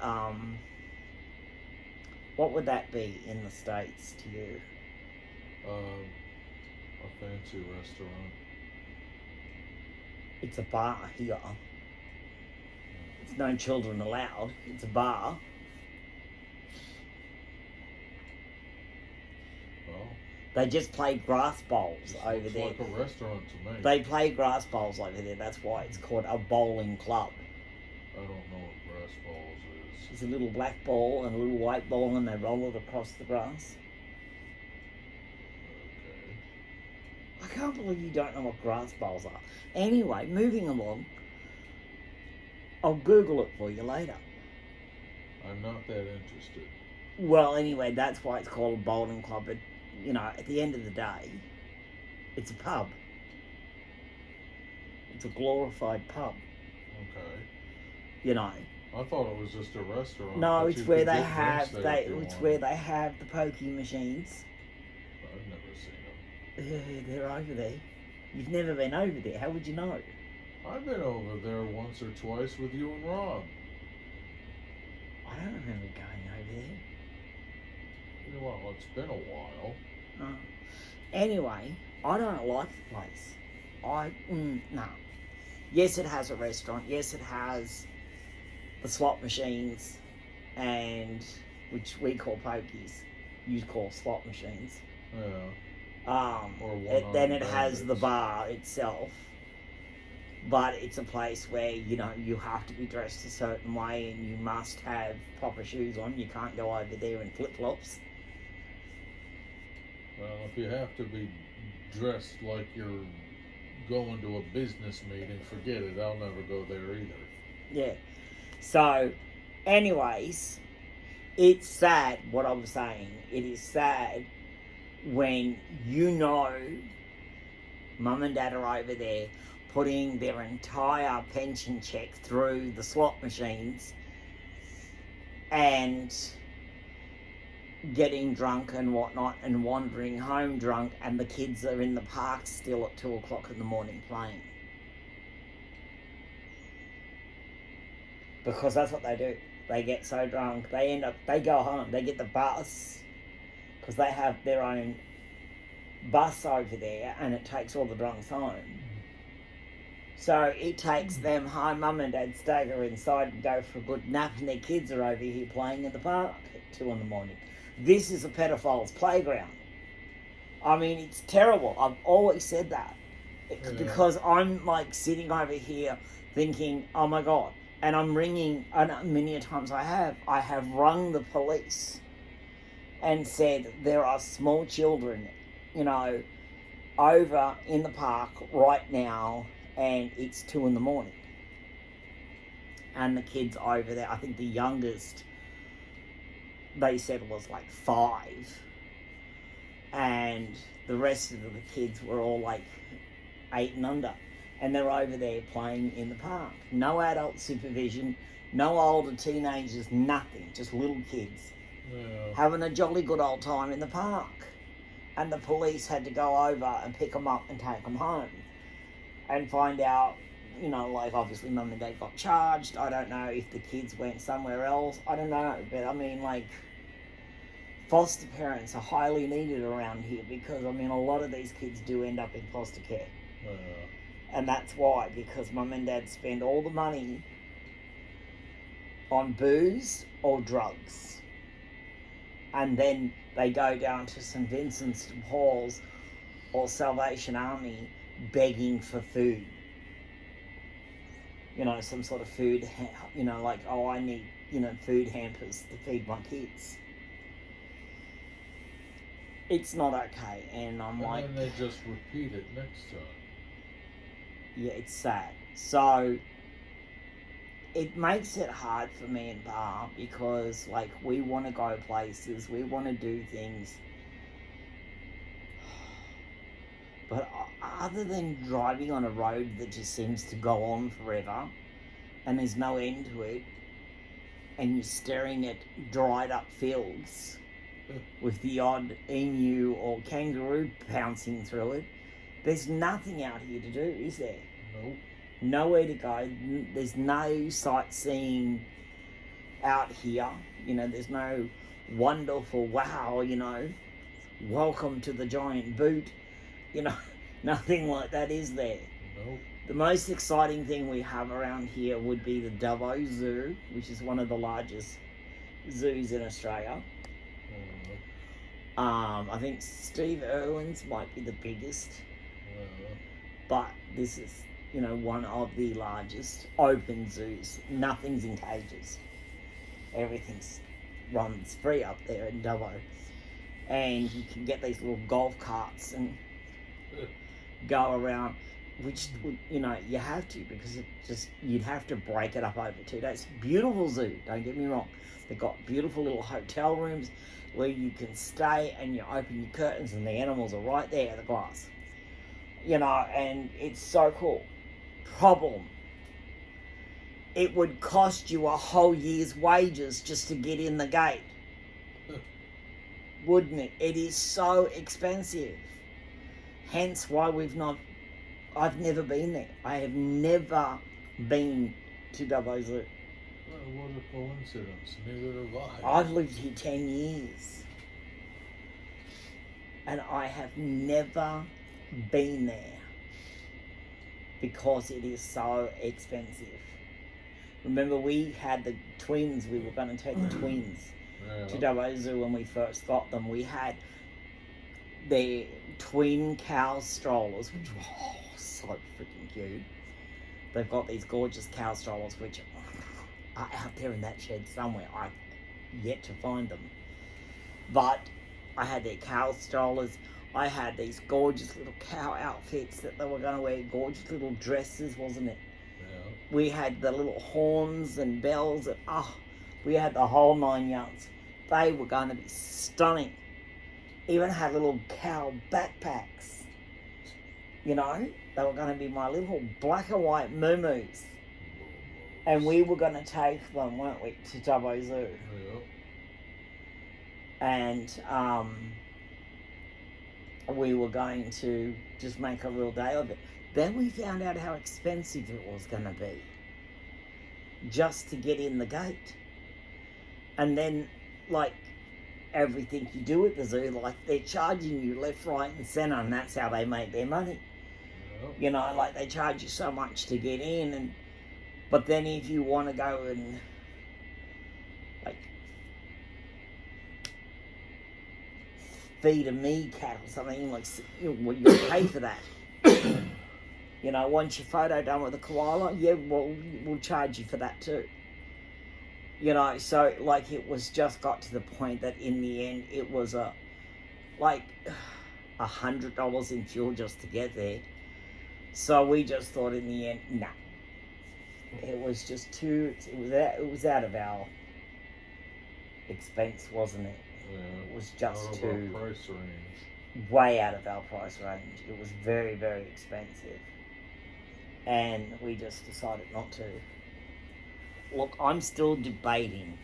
what would that be in the States to you? A fancy restaurant. It's a bar here. It's no children allowed. It's a bar. Well, They just play grass bowls this over looks there. like a restaurant to me. They play grass bowls over there. That's why it's called a bowling club. I don't know what grass balls is. It's a little black ball and a little white ball, and they roll it across the grass. Okay. I can't believe you don't know what grass bowls are. Anyway, moving along. I'll Google it for you later. I'm not that interested. Well, anyway, that's why it's called a bowling club. But, you know, at the end of the day, it's a pub. It's a glorified pub, Okay. you know. I thought it was just a restaurant. No, but it's you where could they get have drinks there if you it's wanted. where they have the pokey machines. I've never seen them. Yeah, they're over there. You've never been over there. How would you know? I've been over there once or twice with you and Rob. I don't remember going over there. Well, it's been a while. Oh. Anyway, I don't like the place. No. Yes, it has a restaurant. Yes, it has the slot machines, and which we call pokies. You call slot machines. Yeah. Or Then it has the bandits. bar itself. But it's a place where, you know, you have to be dressed a certain way and you must have proper shoes on. You can't go over there in flip-flops. Well, if you have to be dressed like you're going to a business meeting, forget it. I'll never go there either. Yeah. So, anyways, it's sad what I'm saying. It is sad when you know Mum and Dad are over there putting their entire pension check through the slot machines and getting drunk and whatnot and wandering home drunk, and the kids are in the park still at 2 o'clock in the morning playing. Because that's what they do. They get so drunk, they go home, they get the bus, because they have their own bus over there, and it takes all the drunks home. So it takes them home. Mum and Dad stagger inside and go for a good nap, and their kids are over here playing in the park at 2 in the morning. This is a pedophile's playground. I mean, it's terrible. I've always said that. Because I'm like sitting over here thinking, oh my God. And I'm ringing, and many a times I have rung the police and said there are small children, you know, over in the park right now, and it's 2 in the morning. And the kids over there, I think the youngest, they said was like 5. And the rest of the kids were all like 8 and under. And they're over there playing in the park. No adult supervision, no older teenagers, nothing. Just little kids. Yeah. Having a jolly good old time in the park. And the police had to go over and pick them up and take them home. And find out, you know, like obviously Mum and Dad got charged. I don't know if the kids went somewhere else. I don't know. But I mean, like, foster parents are highly needed around here because, I mean, a lot of these kids do end up in foster care. Yeah. And that's why, because Mum and Dad spend all the money on booze or drugs. And then they go down to St. Vincent's de Paul's or Salvation Army begging for food. You know, some sort of food, you know, like, oh, I need, you know, food hampers to feed my kids. It's not okay, and I'm like... And then they just repeat it next time. Yeah, it's sad. So, it makes it hard for me and Pa because, like, we want to go places, we want to do things. But other than driving on a road that just seems to go on forever, and there's no end to it, and you're staring at dried up fields with the odd emu or kangaroo pouncing through it, there's nothing out here to do, is there? Nope. Nowhere to go. There's no sightseeing out here. You know, there's no wonderful, wow, you know, welcome to the giant boot. You know, nothing like that is there. Nope. The most exciting thing we have around here would be the Dubbo Zoo, which is one of the largest zoos in Australia. I think Steve Irwin's might be the biggest, but this is, you know, one of the largest open zoos. Nothing's in cages. Everything's runs free up there in Dubbo. And you can get these little golf carts and go around, which, you know, you have to, because it just, you'd have to break it up over 2 days. Beautiful zoo, don't get me wrong. They've got beautiful little hotel rooms where you can stay and you open your curtains and the animals are right there at the glass. You know, and it's so cool. Problem: it would cost you a whole year's wages just to get in the gate. Wouldn't it? It is so expensive. Hence why I've never been there. I have never been to Dubbo Zoo. Well, what a coincidence. Neither have I. I've lived here 10 years. And I have never been there because it is so expensive. Remember, we had the twins. We were going to take the twins to Dubbo Zoo when we first got them. We had their twin cow strollers, which were so freaking cute. They've got these gorgeous cow strollers, which are out there in that shed somewhere. I've yet to find them. But I had their cow strollers. I had these gorgeous little cow outfits that they were going to wear, gorgeous little dresses, wasn't it? Yeah. We had the little horns and bells, and we had the whole 9 yards. They were going to be stunning. Even had little cow backpacks. You know, they were going to be my little black and white moo-moos. And we were going to take them, weren't we, to Dubbo Zoo. Yeah. And we were going to just make a real day of it. Then we found out how expensive it was going to be just to get in the gate. And then, like, everything you do at the zoo, like, they're charging you left, right and centre, and that's how they make their money. Yeah. You know, like, they charge you so much to get in, but then if you want to go and, like, feed a meerkat or something, like, well, you pay for that. You know, once your photo done with a koala, yeah, well, we'll charge you for that too. You know, so, like, it was just got to the point that in the end it was $100 in fuel just to get there. So we just thought in the end, nah. It was just it was out of our expense, wasn't it? Yeah. It was just out of too our price range. way out of our price range. It was very, very expensive. And we just decided not to. Look, I'm still debating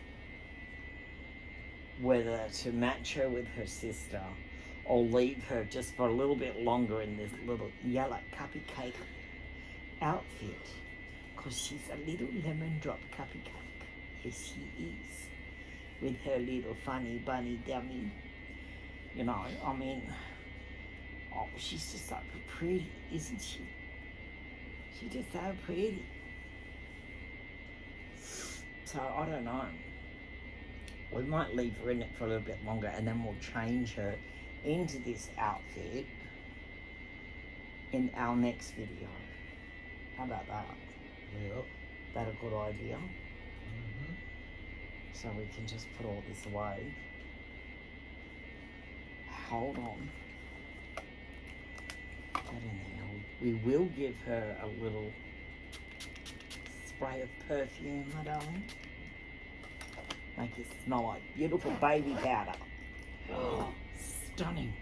whether to match her with her sister or leave her just for a little bit longer in this little yellow cupcake outfit. Because she's a little lemon drop cupcake. Yes, she is. With her little funny bunny dummy. You know, I mean, she's just so pretty, isn't she? She's just so pretty. So, I don't know. We might leave her in it for a little bit longer and then we'll change her into this outfit in our next video. How about that? Yep. That a good idea? Mm-hmm. So we can just put all this away. Hold on. Get in there. We will give her a little spray of perfume, my darling. Make it smell like beautiful baby powder. Oh, stunning.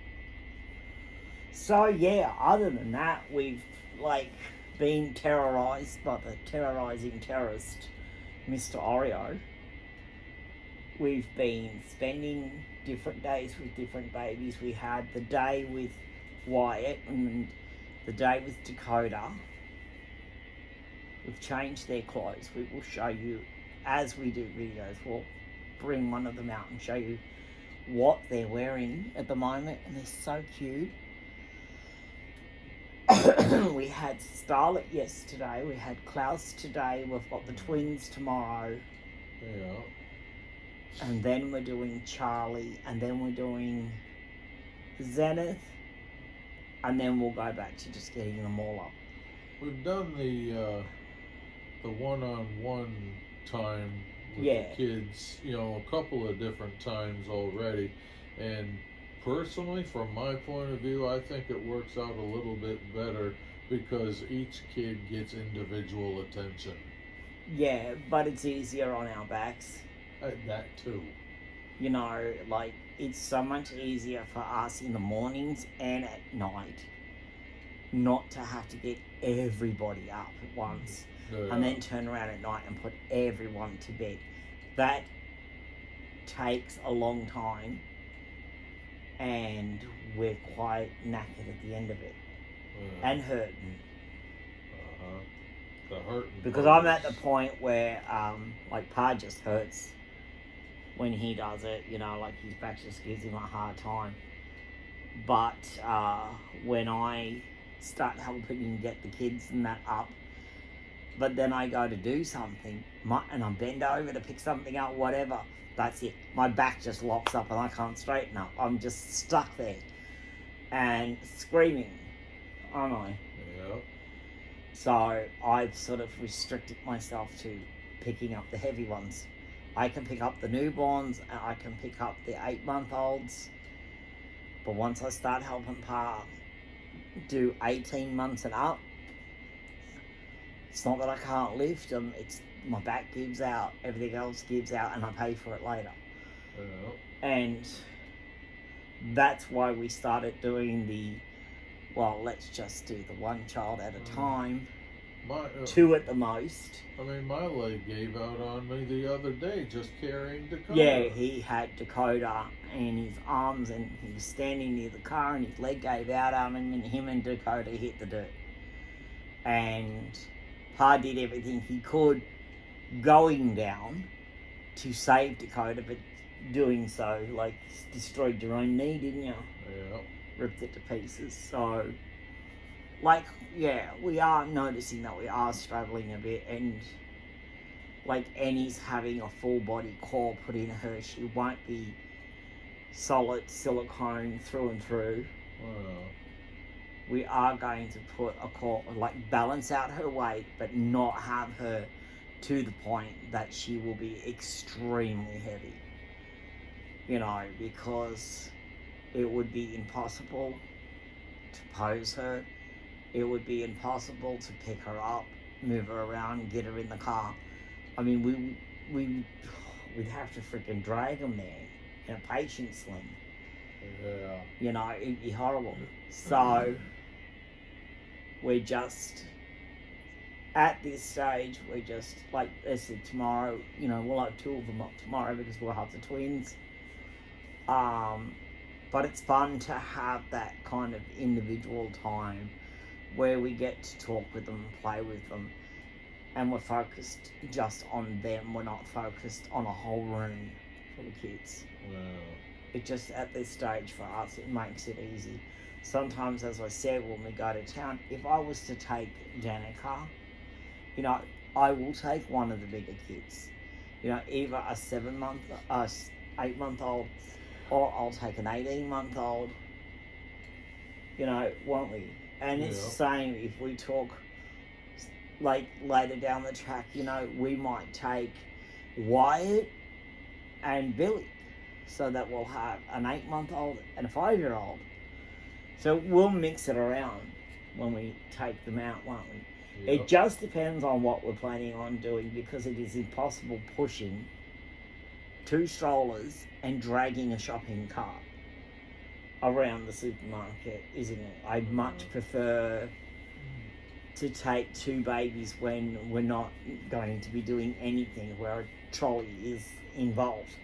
So yeah, other than that, we've been terrorised by the terrorising terrorist, Mr. Oreo. We've been spending different days with different babies. We had the day with Wyatt and the day with Dakota. We've changed their clothes. We will show you as we do videos. We'll bring one of them out and show you what they're wearing at the moment, and they're so cute. we had Starlet yesterday, we had Klaus today, we've got the twins tomorrow, Yeah. and then we're doing Charlie, and then we're doing Zenith, and then we'll go back to just getting them all up. We've done the one-on-one time with Yeah. the kids, a couple of different times already, and personally, from my point of view, I think it works out a little bit better because each kid gets individual attention. Yeah, but it's easier on our backs. That too. Like, it's so much easier for us in the mornings and at night not to have to get everybody up at once and then turn around at night and put everyone to bed. That takes a long time, and we're quite knackered at the end of it and hurting. The hurting. Because I'm at the point where, like, Pa just hurts when he does it, like his back just gives him a hard time. But when I start helping him get the kids and that up, but then I go to do something and I bend over to pick something up, whatever, that's it. My back just locks up and I can't straighten up. I'm just stuck there and screaming, aren't I? Yeah. So I've sort of restricted myself to picking up the heavy ones. I can pick up the newborns and I can pick up the 8-month-olds. But once I start helping Pa do 18 months and up, it's not that I can't lift them, it's my back gives out, everything else gives out, and I pay for it later. Yeah. And that's why we started doing let's just do the one child at a time. 2 at the most. I mean, my leg gave out on me the other day just carrying Dakota. Yeah, he had Dakota in his arms and he was standing near the car and his leg gave out on him and him and Dakota hit the dirt. And Pa did everything he could going down to save Dakota, but doing so, like, destroyed your own knee, didn't you? Yeah. Ripped it to pieces. So, like, yeah, we are noticing that we are struggling a bit, and like Annie's having a full body core put in her. She won't be solid silicone through and through. Wow. We are going to put a core, like, balance out her weight, but not have her to the point that she will be extremely heavy. Because it would be impossible to pose her. It would be impossible to pick her up, move her around, get her in the car. I mean, we'd have to freaking drag them there in a patient sling. Yeah. It'd be horrible. So, we're just, at this stage, we're just, like I said, tomorrow, we'll have 2 of them up tomorrow because we'll have the twins. But it's fun to have that kind of individual time where we get to talk with them, play with them, and we're focused just on them. We're not focused on a whole room full of kids. Wow. It just, at this stage for us, it makes it easy. Sometimes, as I said, when we go to town, if I was to take Danica, I will take one of the bigger kids. Either a 8-month-old, or I'll take an 18-month-old. Won't we? And it's the same if we talk, like, later down the track, we might take Wyatt and Billy, so that we'll have an 8-month-old and a 5-year-old. So we'll mix it around when we take them out, won't we? Yep. It just depends on what we're planning on doing, because it is impossible pushing 2 strollers and dragging a shopping cart around the supermarket, isn't it? I'd much prefer to take 2 babies when we're not going to be doing anything where a trolley is involved.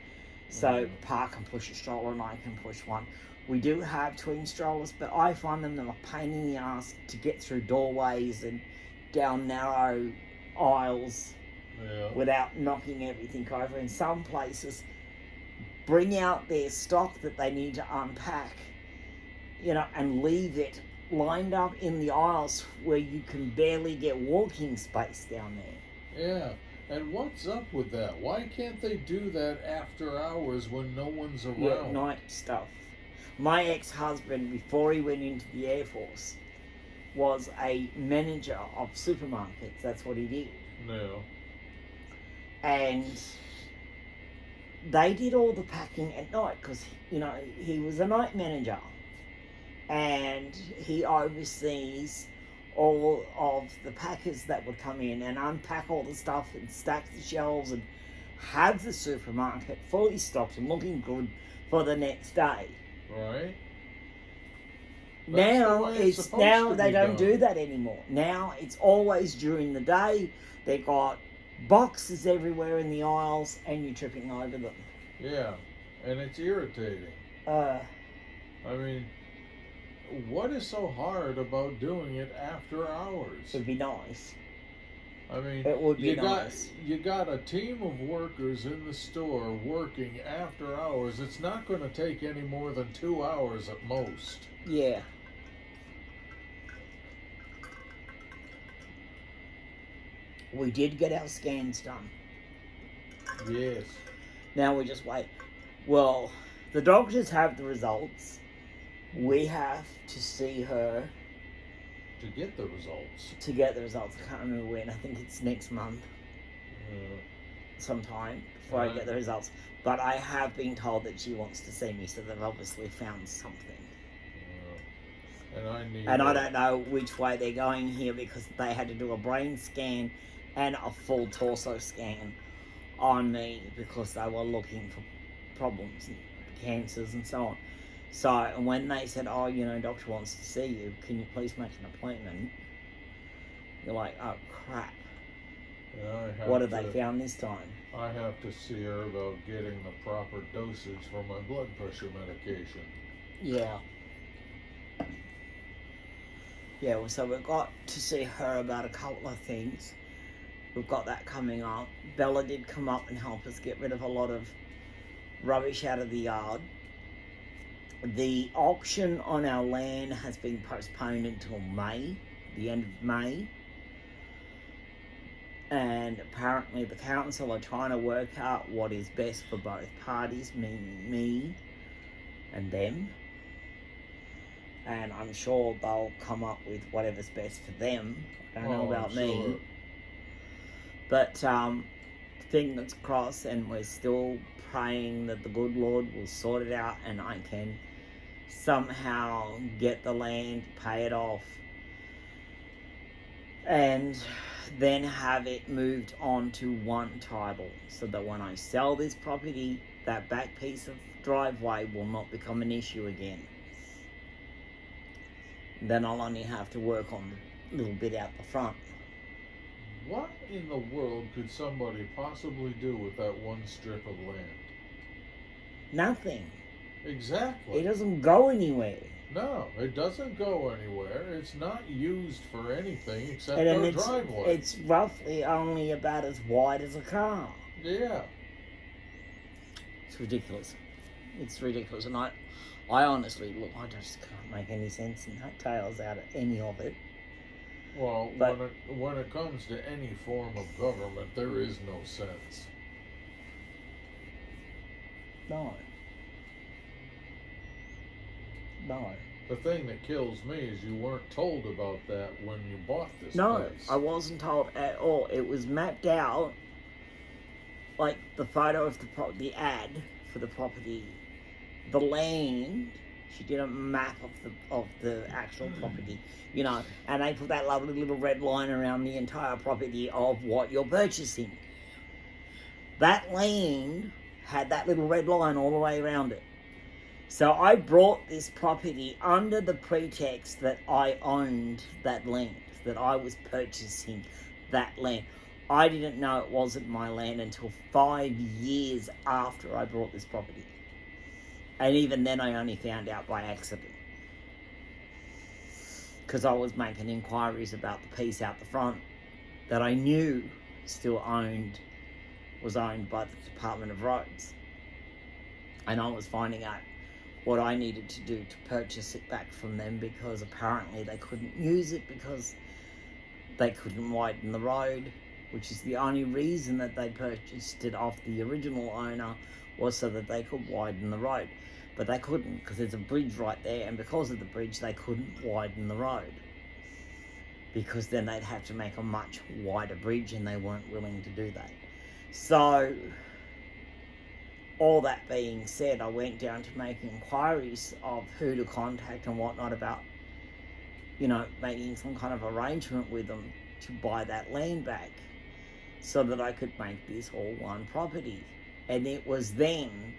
So Pa can push a stroller and I can push one. We do have twin strollers, but I find them a pain in the ass to get through doorways and down narrow aisles without knocking everything over. In some places, bring out their stock that they need to unpack, and leave it lined up in the aisles where you can barely get walking space down there. Yeah. And what's up with that? Why can't they do that after hours when no one's around? Yeah, night stuff. My ex-husband, before he went into the Air Force, was a manager of supermarkets. That's what he did. No. And they did all the packing at night because, he was a night manager. And he oversees all of the packers that would come in and unpack all the stuff and stack the shelves and have the supermarket fully stocked and looking good for the next day. Right. Now they don't do that anymore. Now it's always during the day. They got boxes everywhere in the aisles and you're tripping over them. Yeah, and it's irritating. I mean, what is so hard about doing it after hours? It'd be nice. I mean, it would be nice. You got a team of workers in the store working after hours. It's not going to take any more than 2 hours at most. Yeah. We did get our scans done. Yes. Now we just wait. Well, the doctors have the results. We have to see her to get the results. I can't remember when. I think it's next month. Sometime before I get the results. But I have been told that she wants to see me, so they've obviously found something. And I don't know which way they're going here because they had to do a brain scan and a full torso scan on me because they were looking for problems and cancers and so on. So, and when they said, doctor wants to see you, can you please make an appointment? You're like, oh crap. What have they found this time? I have to see her about getting the proper dosage for my blood pressure medication. Yeah. Yeah, well, so we've got to see her about a couple of things. We've got that coming up. Bella did come up and help us get rid of a lot of rubbish out of the yard. The auction on our land has been postponed until May, the end of May. And apparently the council are trying to work out what is best for both parties, me and them. And I'm sure they'll come up with whatever's best for them. I don't know about me. But fingers crossed, and we're still praying that the good Lord will sort it out and I can somehow get the land, pay it off, and then have it moved on to one title so that when I sell this property, that back piece of driveway will not become an issue again. Then I'll only have to work on the little bit out the front. What in the world could somebody possibly do with that one strip of land? Nothing. Exactly. It doesn't go anywhere. No, it doesn't go anywhere. It's not used for anything except and for a driveway. It's roughly only about as wide as a car. Yeah. It's ridiculous. It's ridiculous. And I honestly, look, I just can't make any sense in tails out of any of it. Well, when it comes to any form of government, there is no sense. No. The thing that kills me is you weren't told about that when you bought this place. No, I wasn't told at all. It was mapped out, like the photo of the ad for the property, the land. She did a map of the actual property, and they put that lovely little red line around the entire property of what you're purchasing. That land had that little red line all the way around it. So I brought this property under the pretext that I owned that land, that I was purchasing that land. I didn't know it wasn't my land until 5 years after I bought this property. And even then I only found out by accident. Because I was making inquiries about the piece out the front that I knew was owned by the Department of Roads. And I was finding out what I needed to do to purchase it back from them, because apparently they couldn't use it because they couldn't widen the road, which is the only reason that they purchased it off the original owner, was so that they could widen the road. But they couldn't, because there's a bridge right there, and because of the bridge they couldn't widen the road, because then they'd have to make a much wider bridge, and they weren't willing to do that. So all that being said, I went down to make inquiries of who to contact and whatnot about, making some kind of arrangement with them to buy that land back so that I could make this all one property. And it was then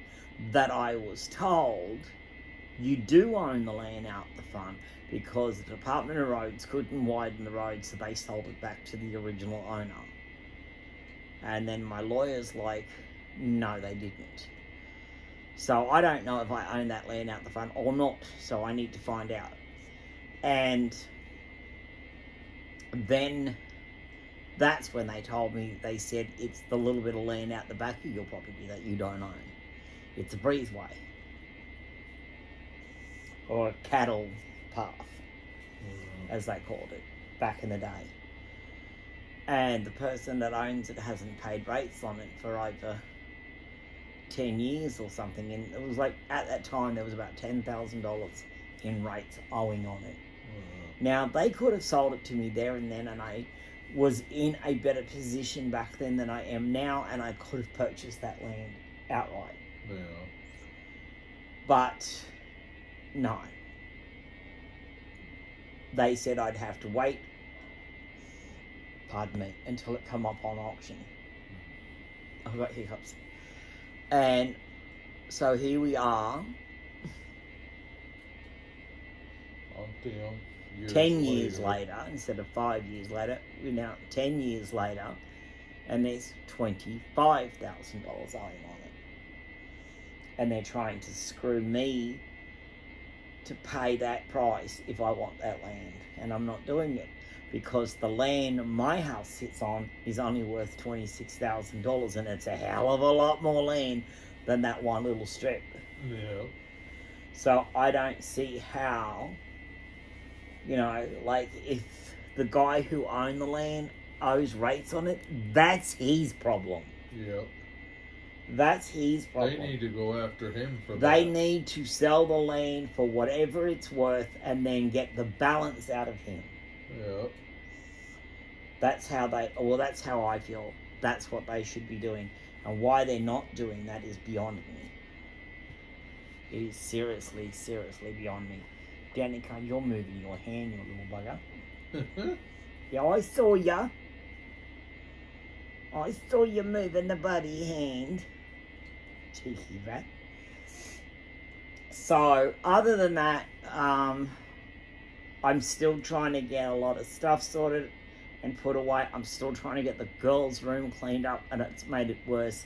that I was told, you do own the land out the front, because the Department of Roads couldn't widen the road, so they sold it back to the original owner. And then my lawyer's like, no, they didn't. So I don't know if I own that land out the front or not, so I need to find out. And then that's when they told me, they said, it's the little bit of land out the back of your property that you don't own. It's a breezeway, or a cattle path, as they called it back in the day. And the person that owns it hasn't paid rates on it for over 10 years or something, and it was like, at that time there was about $10,000 in rates owing on it. Now they could have sold it to me there and then, and I was in a better position back then than I am now, and I could have purchased that land outright. Yeah. But no, they said I'd have to wait, pardon me, until it come up on auction. I've got hiccups. And so here we are, 10 years later, instead of 5 years later, we're now 10 years later, and there's $25,000 owing on it. And they're trying to screw me to pay that price if I want that land. And I'm not doing it, because the land my house sits on is only worth $26,000, and it's a hell of a lot more land than that one little strip. Yeah. So I don't see how, if the guy who owned the land owes rates on it, that's his problem. Yep. That's his problem. They need to go after him for that. They need to sell the land for whatever it's worth and then get the balance out of him. Yep. That's how I feel. That's what they should be doing. And why they're not doing that is beyond me. It is seriously, seriously beyond me. Danica, you're moving your hand, you little bugger. Yeah, I saw ya. I saw you moving the bloody hand. Cheeky rat. So, other than that, I'm still trying to get a lot of stuff sorted and put away. I'm still trying to get the girls' room cleaned up, and it's made it worse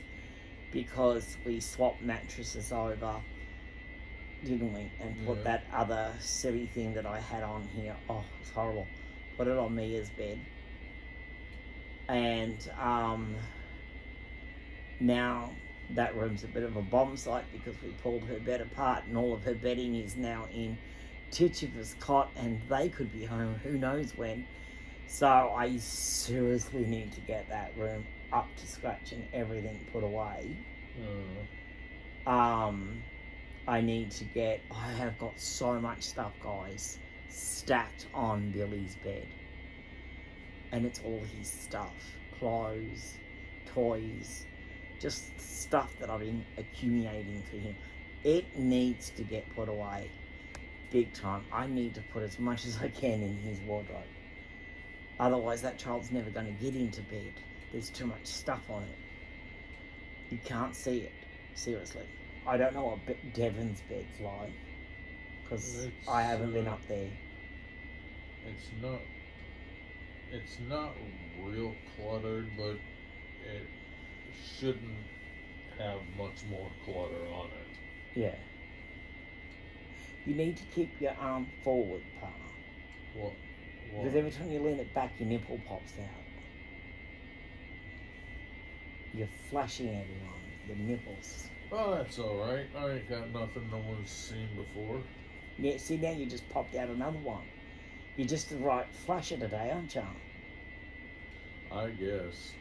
because we swapped mattresses over, didn't we? And put that other silly thing that I had on here. Oh, it's horrible. Put it on Mia's bed. And now that room's a bit of a bomb site because we pulled her bed apart, and all of her bedding is now in Tituba's cot, and they could be home who knows when. So I seriously need to get that room up to scratch and everything put away. I have got so much stuff, guys, stacked on Billy's bed. And it's all his stuff. Clothes, toys, just stuff that I've been accumulating for him. It needs to get put away. Big time. I need to put as much as I can in his wardrobe. Otherwise, that child's never going to get into bed. There's too much stuff on it. You can't see it. Seriously. I don't know what Devon's bed's like, because I haven't been up there. It's not real cluttered, but it shouldn't have much more clutter on it. Yeah. You need to keep your arm forward, partner. What? Because every time you lean it back, your nipple pops out. You're flashing everyone. the nipples. Oh, that's alright. I ain't got nothing no one's seen before. Yeah, see, now you just popped out another one. You're just the right flusher today, aren't you? I guess.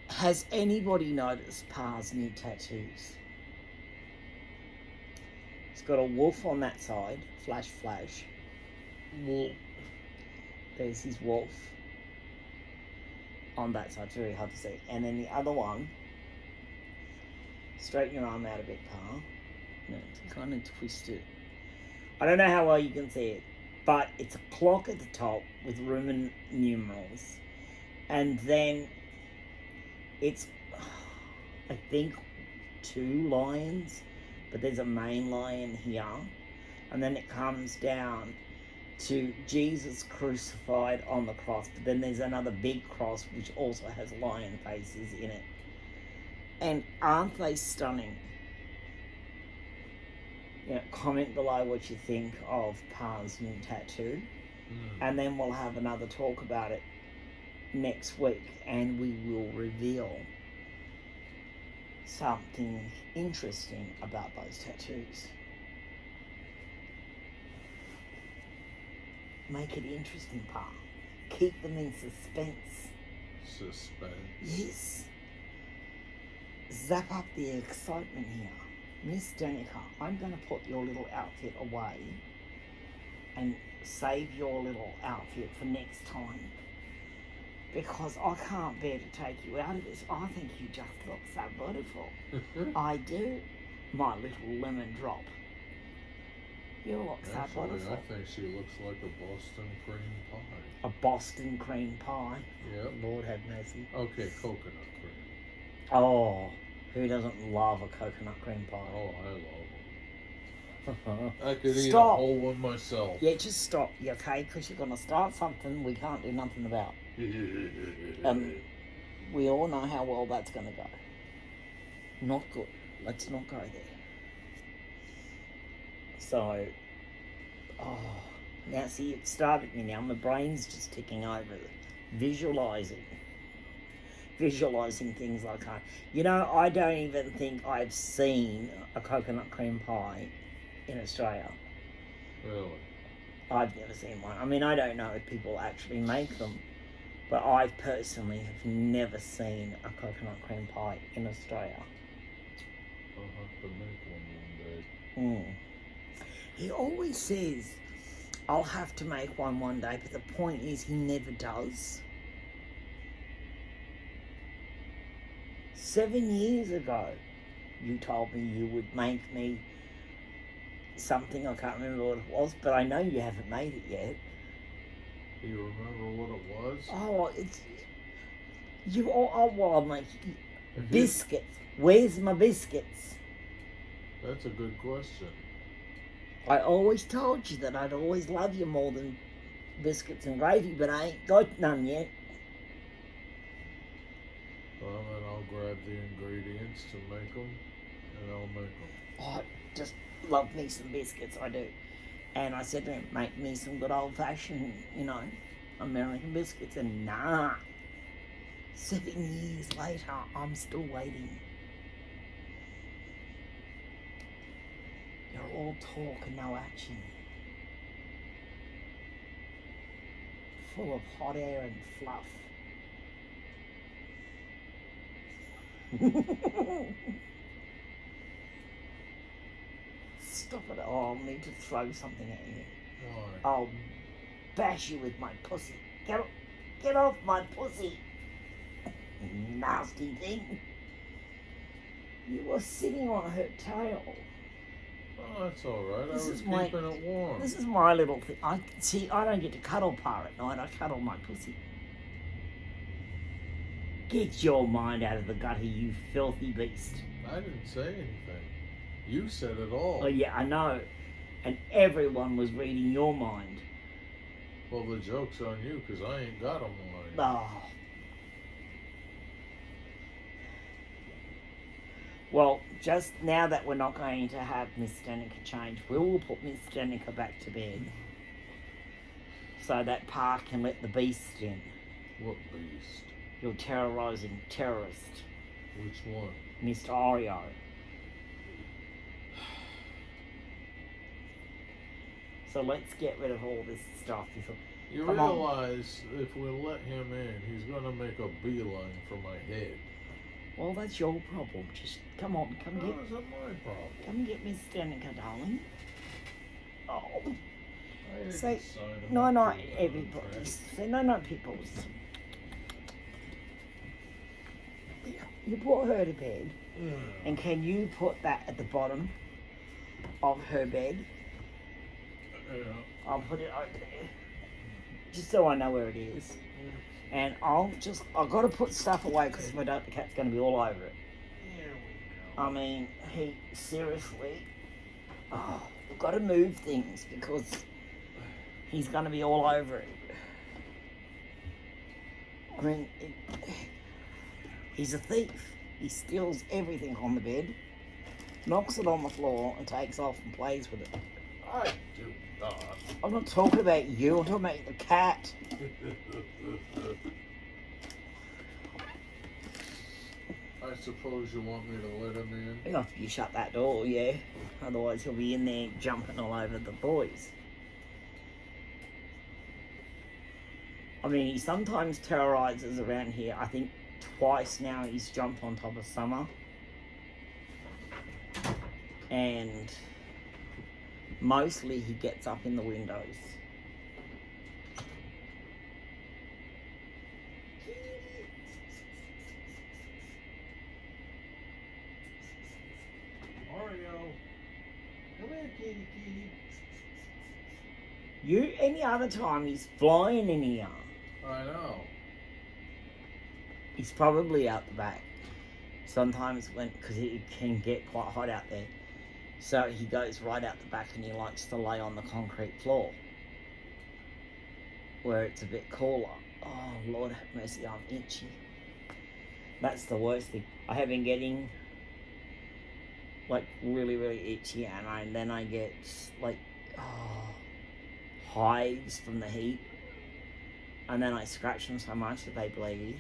Has anybody noticed Pa's new tattoos? He's got a wolf on that side, flash, flash. Well, There's his wolf on that side, very hard to see. And then the other one, straighten your arm out a bit, Pa. No, it's kind of twisted. I don't know how well you can see it, but it's a clock at the top with Roman numerals. And then it's, I think, 2 lions, but there's a main lion here. And then it comes down to Jesus crucified on the cross, but then there's another big cross which also has lion faces in it. And aren't they stunning? Comment below what you think of Pa's new tattoo, and then we'll have another talk about it next week, and we will reveal something interesting about those tattoos. Make it interesting, Pa. Keep them in suspense. suspense. Yes. Zap up the excitement here. Miss Danica, I'm going to put your little outfit away and save your little outfit for next time, because I can't bear to take you out of this. I think you just look so beautiful. I do. My little lemon drop. You look so Actually, beautiful. I think she looks like a Boston cream pie. A Boston cream pie. Yep. Lord have mercy. Okay, coconut cream. Oh, who doesn't love a coconut cream pie? Oh, I love them. I could eat a Stop. whole one myself. Yeah, just stop, you okay? Because you're going to start something we can't do nothing about. We all know how well that's going to go. Not good. Let's not go there. So, now see, it started me now. My brain's just ticking over. Visualising things I can't. You know, I don't even think I've seen a coconut cream pie in Australia. Really? I've never seen one. I mean, I don't know if people actually make them, but I personally have never seen a coconut cream pie in Australia. I'll have to make one day. He always says, I'll have to make one day, but the point is he never does. 7 years ago, you told me you would make me something, I can't remember what it was, but I know you haven't made it yet. Do you remember what it was? Oh, I'll make biscuits. Where's my biscuits? That's a good question. I always told you that I'd always love you more than biscuits and gravy, but I ain't got none yet. Well, then I'll grab the ingredients to make them, and I'll make them. I just love me some biscuits, I do. And I said to him, make me some good old-fashioned, American biscuits. And nah, 7 years later, I'm still waiting. You're all talk and no action. Full of hot air and fluff. Stop it. Oh, I'll need to throw something at you. Why? I'll bash you with my pussy. Get off my pussy. Nasty thing. You were sitting on her tail. Oh, that's all right. I was keeping it warm. This is my little thing. I don't get to cuddle Pa at night. I cuddle my pussy. Get your mind out of the gutter, you filthy beast. I didn't say anything. You said it all. Oh, yeah, I know. And everyone was reading your mind. Well, the joke's on you, because I ain't got a mind. Oh. Well, just now that we're not going to have Miss Danica change, we will put Miss Danica back to bed. So that Pa can let the beast in. What beast? Your terrorising terrorist. Which one? Mr. Oreo. So let's get rid of all this stuff before. You Come on. realize if we let him in, he's gonna make a beeline for my head. Well, that's your problem. Just come on, come How get, is that my problem? come get Miss Danica, darling. Oh, I didn't say sign him no, up no, for the everybody. contract. Say no, peoples. You put her to bed, and can you put that at the bottom of her bed? Yeah. I'll put it over there, just so I know where it is. And I've got to put stuff away because if I don't, the cat's going to be all over it. Here we go. I mean, he seriously, we've got to move things because he's going to be all over it. I mean, he's a thief. He steals everything on the bed, knocks it on the floor, and takes off and plays with it. I do not. I'm not talking about you, I'm talking about the cat. I suppose you want me to let him in? After you shut that door, yeah. Otherwise he'll be in there jumping all over the boys. I mean, he sometimes terrorizes around here. I think twice now he's jumped on top of Summer. And mostly he gets up in the windows. Oreo. Come here, kitty, kitty. Any other time he's flying in here. I know. He's probably out the back. Sometimes because it can get quite hot out there. So he goes right out the back and he likes to lay on the concrete floor where it's a bit cooler. Oh, Lord have mercy, I'm itchy. That's the worst thing. I have been getting like really, really itchy, and then I get like hives from the heat, and then I scratch them so much that they bleed.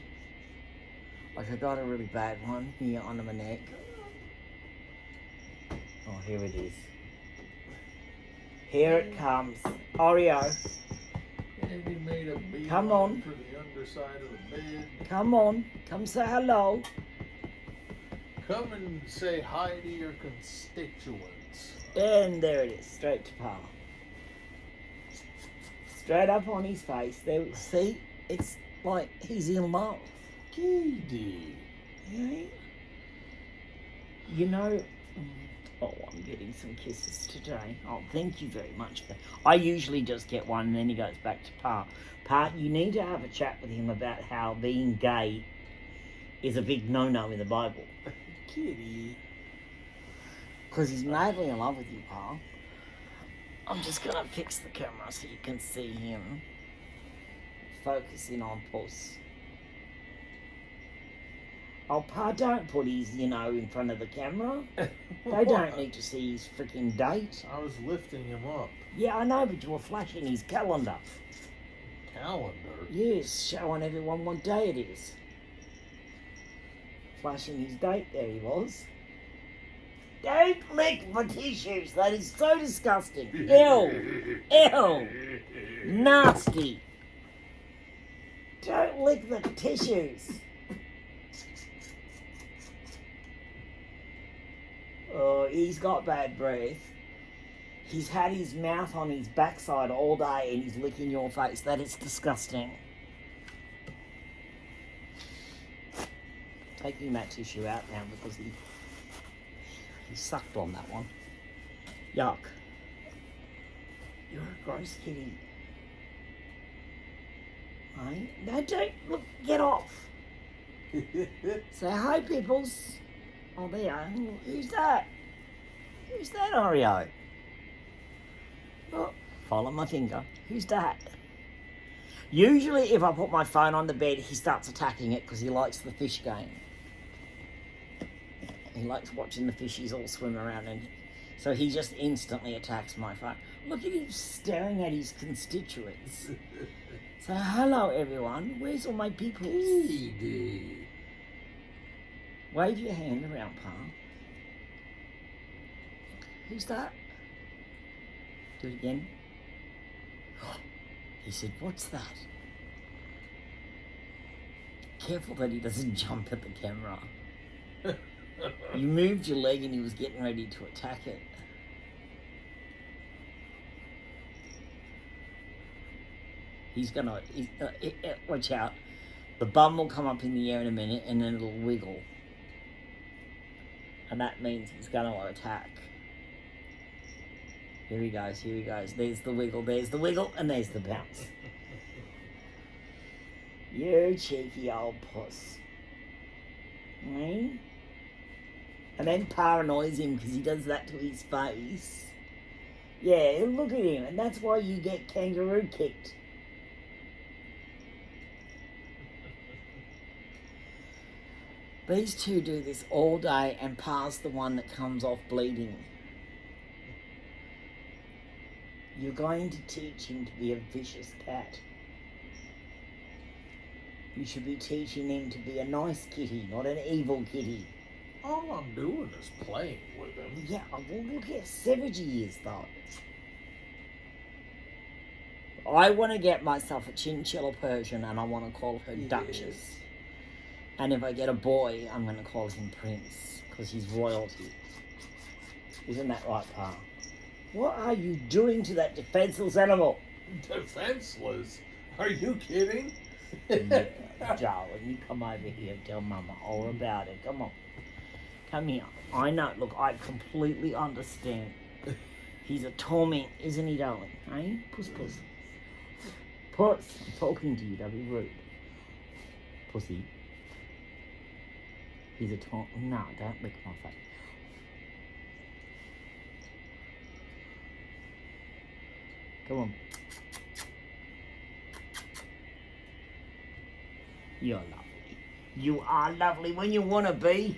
Like I got a really bad one here under my neck. Oh, here it is. Here it comes. Oreo, And he made a beeline Come on. for the underside of the bed. come on. Come say hello. Come and say hi to your constituents. And there it is, straight to Pa. Straight up on his face. There, see? It's like he's in love. Kitty. Yeah. You know, oh, I'm getting some kisses today. Oh, thank you very much. I usually just get one and then he goes back to Pa. Pa, you need to have a chat with him about how being gay is a big no-no in the Bible. Kitty. Because he's madly in love with you, Pa. I'm just going to fix the camera so you can see him focusing on Puss. Oh, Pa, don't put his, in front of the camera. They don't need to see his freaking date. I was lifting him up. Yeah, I know, but you were flashing his calendar. Calendar? Yes, showing everyone what day it is. Flashing his date, there he was. Don't lick my tissues, that is so disgusting. Ew, ew, nasty. Don't lick the tissues. Oh, he's got bad breath. He's had his mouth on his backside all day and he's licking your face. That is disgusting. Taking that tissue out now because he sucked on that one. Yuck. You're a gross kitty. Hey? No, don't. Look, get off. Say hi, peoples. Oh, there. Who's that? Who's that, Oreo? Oh, follow my finger. Who's that? Usually, if I put my phone on the bed, he starts attacking it because he likes the fish game. He likes watching the fishies all swim around, and so he just instantly attacks my phone. Look at him staring at his constituents. So, hello, everyone. Where's all my people? Kitty. Wave your hand around, Pa. Who's that? Do it again. He said, what's that? Careful that he doesn't jump at the camera. You moved your leg and he was getting ready to attack it. He's gonna, watch out. The bum will come up in the air in a minute and then it'll wiggle. And that means he's gonna attack. Here he goes, here he goes. There's the wiggle, and there's the bounce. You cheeky old puss. Right? And then Pa annoys him because he does that to his face. Yeah, look at him, and that's why you get kangaroo kicked. These two do this all day, and Pa's the one that comes off bleeding. You're going to teach him to be a vicious cat. You should be teaching him to be a nice kitty, not an evil kitty. All I'm doing is playing with him. Yeah, well, look how savage he is, though. I want to get myself a chinchilla Persian, and I want to call her Duchess. And if I get a boy, I'm going to call him Prince, because he's royalty. Isn't that right, Pa? What are you doing to that defenseless animal? Defenseless? Are you kidding? Yeah, darling, you come over here and tell Mama all about it. Come on. Come here. I know, look, I completely understand. He's a torment, isn't he, darling? Eh? Puss, puss. Puss, I'm talking to you, don't be rude. Pussy. He's a torment. No, don't lick my face. Come on. You're lovely. You are lovely when you want to be.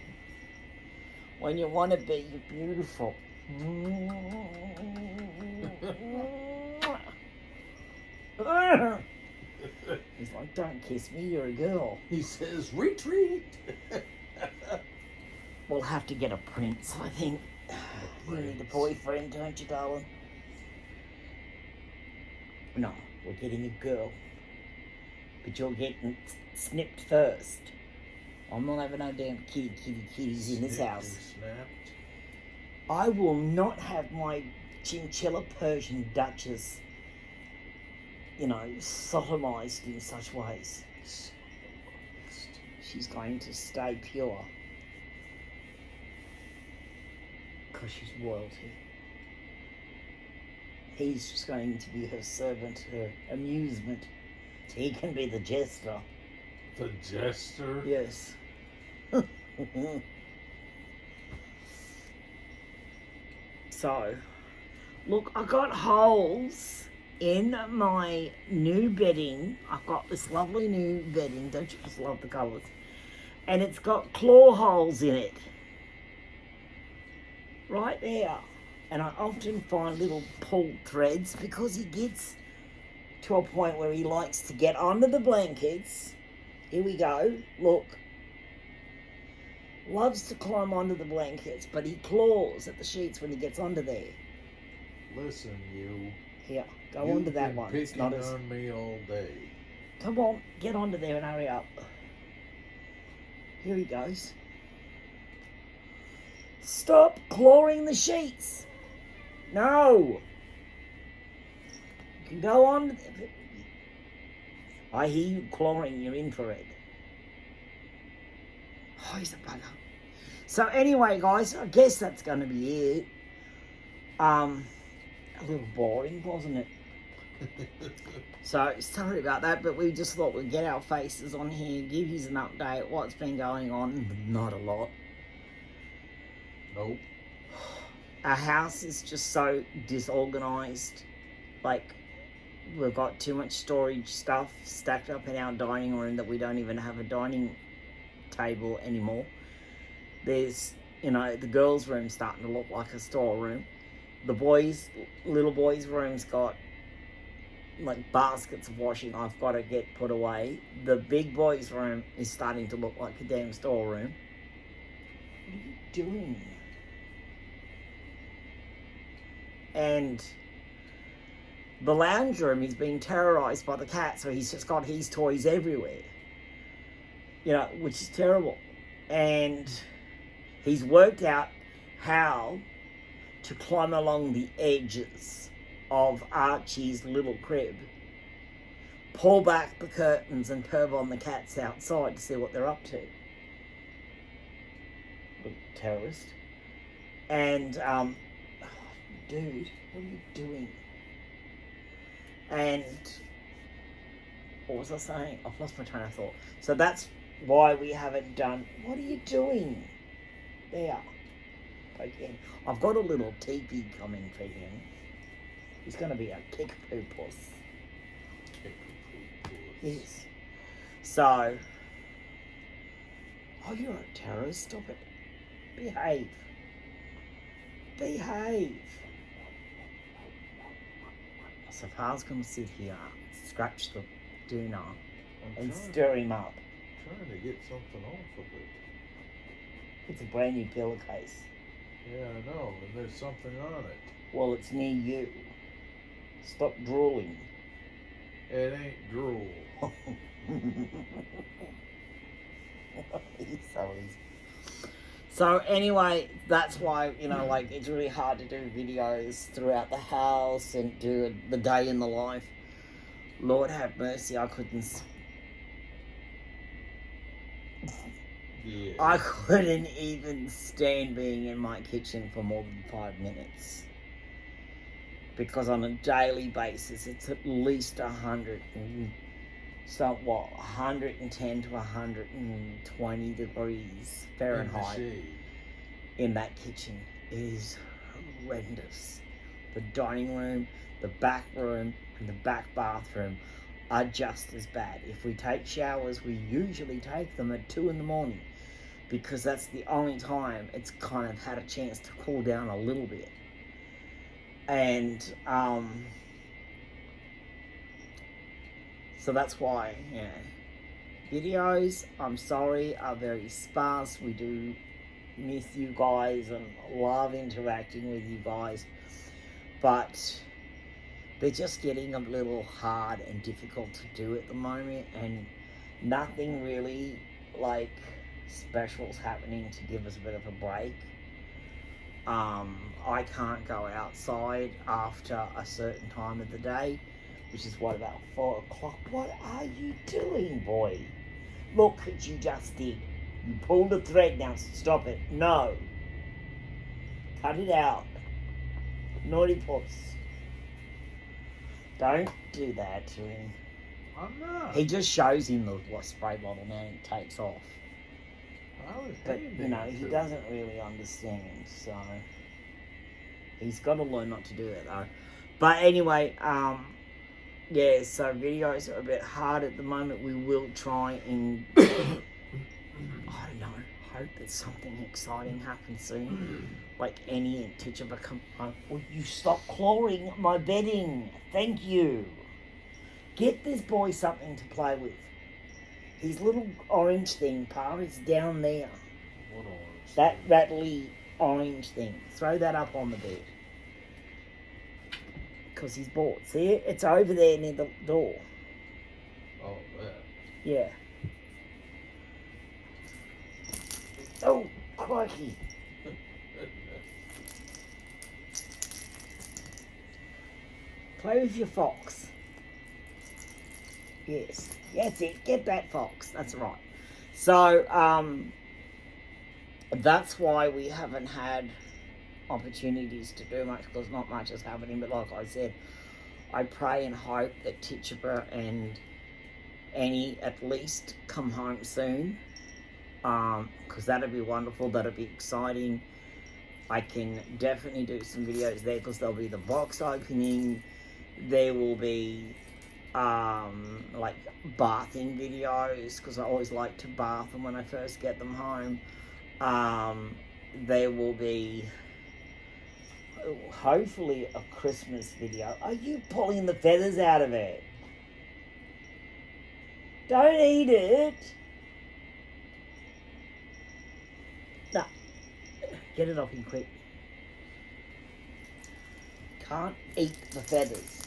When you want to be, you're beautiful. He's like, don't kiss me, you're a girl. He says, retreat. We'll have to get a prince, I think. You need a boyfriend, don't you, darling? No, we're getting a girl. But you're getting snipped first. I'm not having no damn kitties in this house. Snapped. I will not have my chinchilla Persian Duchess, sodomized in such ways. She's going to stay pure. Because she's royalty. He's just going to be her servant, her amusement. He can be the jester. The jester? Yes. So, look, I got holes in my new bedding. I've got this lovely new bedding. Don't you just love the colours? And it's got claw holes in it. Right there. And I often find little pull threads because he gets to a point where he likes to get under the blankets. Here we go. Look. Loves to climb under the blankets, but he claws at the sheets when he gets under there. Listen, you. Here, go onto that one. It's not on me all day. Come on, get onto there and hurry up. Here he goes. Stop clawing the sheets. No. You can go on. I hear you clawing your infrared. Oh, he's a bugger. So anyway, guys, I guess that's going to be it. A little boring, wasn't it? So sorry about that, but we just thought we'd get our faces on here, give you an update, what's been going on. Not a lot. Nope. Our house is just so disorganized. Like, we've got too much storage stuff stacked up in our dining room that we don't even have a dining table anymore. There's, the girls' room's starting to look like a storeroom. The little boys' room's got like baskets of washing I've got to get put away. The big boys' room is starting to look like a damn storeroom. What are you doing? And the lounge room is being terrorized by the cat, so he's just got his toys everywhere. You know, which is terrible. And he's worked out how to climb along the edges of Archie's little crib, pull back the curtains and perv on the cats outside to see what they're up to. Little terrorist. And, dude, what are you doing? And what was I saying? I've lost my train of thought. So that's why we haven't done. What are you doing? There. Again. I've got a little teepee coming for him. He's going to be a kickapoo puss. Yes. So. Oh, you're a terrorist. Stop it. Behave. Behave. So Far's going to sit here, scratch the doona, and stir him up. Trying to get something off of it. It's a brand new pillowcase. Yeah, I know, and there's something on it. Well, it's near you. Stop drooling. It ain't drool. He's so easy. So anyway, that's why, you know, like, it's really hard to do videos throughout the house and do the day in the life. Lord have mercy, I couldn't... Yeah. I couldn't even stand being in my kitchen for more than 5 minutes. Because on a daily basis, it's at least 110 to 120 degrees Fahrenheit in that kitchen. It is horrendous. The dining room, the back room, and the back bathroom are just as bad. If we take showers, we usually take them at 2 in the morning because that's the only time it's kind of had a chance to cool down a little bit. And so that's why, yeah, videos, I'm sorry, are very sparse. We do miss you guys and love interacting with you guys, but they're just getting a little hard and difficult to do at the moment, and nothing really like specials happening to give us a bit of a break. I can't go outside after a certain time of the day, which is what, about 4 o'clock. What are you doing, boy? Look what you just did. You pulled a thread, now stop it. No. Cut it out. Naughty puss. Don't do that to him. I'm not. He just shows him the spray bottle now and he takes off. But, you know, he doesn't really understand, so he's got to learn not to do it, though. But anyway, yeah, so videos are a bit hard at the moment. We will try and, I don't know, hope that something exciting happens soon. Like any teacher become, will you stop clawing my bedding? Thank you. Get this boy something to play with. His little orange thing, Pa, is down there. What orange? That rattly orange thing. Throw that up on the bed. Because he's bored. See it? It's over there near the door. Oh, that. Yeah. Oh, crikey. Play with your fox. Yes. That's it. Get that fox. That's right. So, that's why we haven't had opportunities to do much, because not much is happening. But like I said, I pray and hope that Tituba and Annie at least come home soon, because that'd be wonderful. That'd be exciting. I can definitely do some videos there, because there'll be the box opening. There will be like bathing videos, because I always like to bath them when I first get them home. There will be hopefully a Christmas video. Are you pulling the feathers out of it? Don't eat it. No, Get it off him quick. Can't eat the feathers.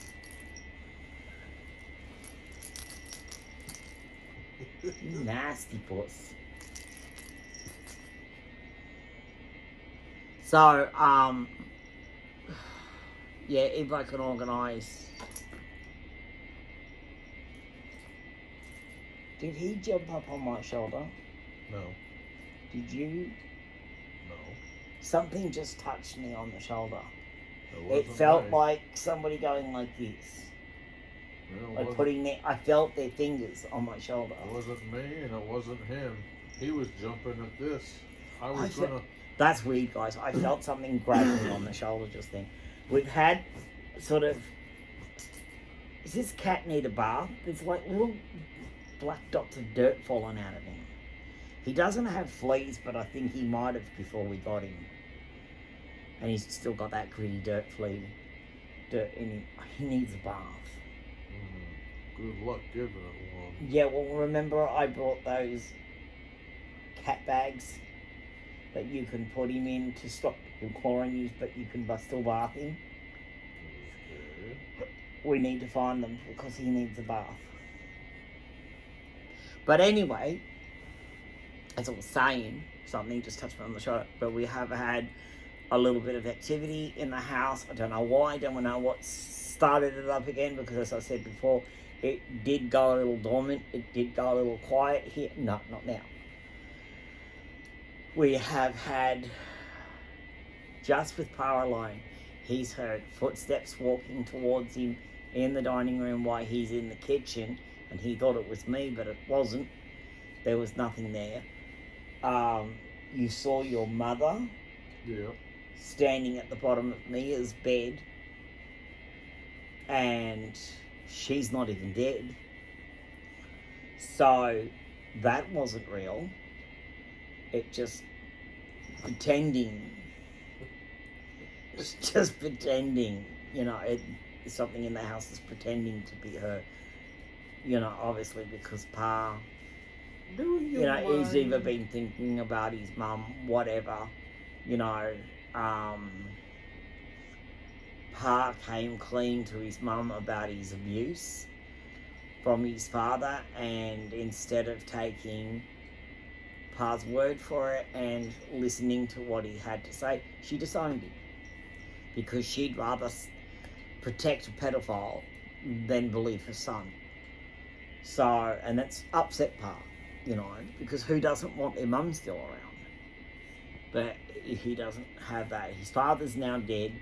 You nasty puss. So, yeah, if I can organise. Did he jump up on my shoulder? No. Did you? No. Something just touched me on the shoulder. It It felt me. like somebody going like this. It wasn't- I felt their fingers on my shoulder. It wasn't me and it wasn't him. He was jumping at this. I I was fe- gonna. That's weird, guys. I felt something grab me on the shoulder just then. We've had sort of. Does this cat need a bath? There's like little black dots of dirt falling out of him. He doesn't have fleas, but I think he might have before we got him. And he's still got that gritty dirt in him. He needs a bath. Good luck giving it one. Yeah, well, remember I brought those cat bags that you can put him in to stop him clawing you, but you can still bath him? Okay. We need to find them because he needs a bath. But anyway, as I was saying, something just touched me on the shoulder, but we have had a little bit of activity in the house. I don't know why, I don't know what started it up again, because as I said before, it did go a little dormant, it did go a little quiet here. No, not now. We have had, just with Pa alone, he's heard footsteps walking towards him in the dining room while he's in the kitchen, and he thought it was me, but it wasn't. There was nothing there. You saw your mother standing at the bottom of Mia's bed, and she's not even dead. So that wasn't real. It just pretending. It's just pretending. You know, something in the house is pretending to be her. You know, obviously because Pa, he's either been thinking about his mum, whatever. You know, Pa came clean to his mum about his abuse from his father, and instead of taking Pa's word for it and listening to what he had to say, she disowned him because she'd rather protect a pedophile than believe her son. So, and that's upset Pa, you know, because who doesn't want their mum still around? But he doesn't have that. His father's now dead,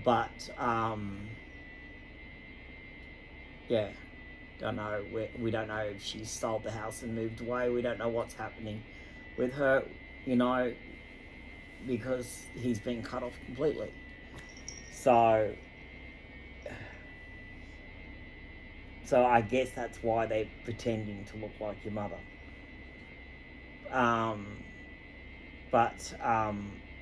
but yeah, don't know. We don't know if she sold the house and moved away. We don't know what's happening with her, you know, because he's been cut off completely. So I guess that's why they're pretending to look like your mother. But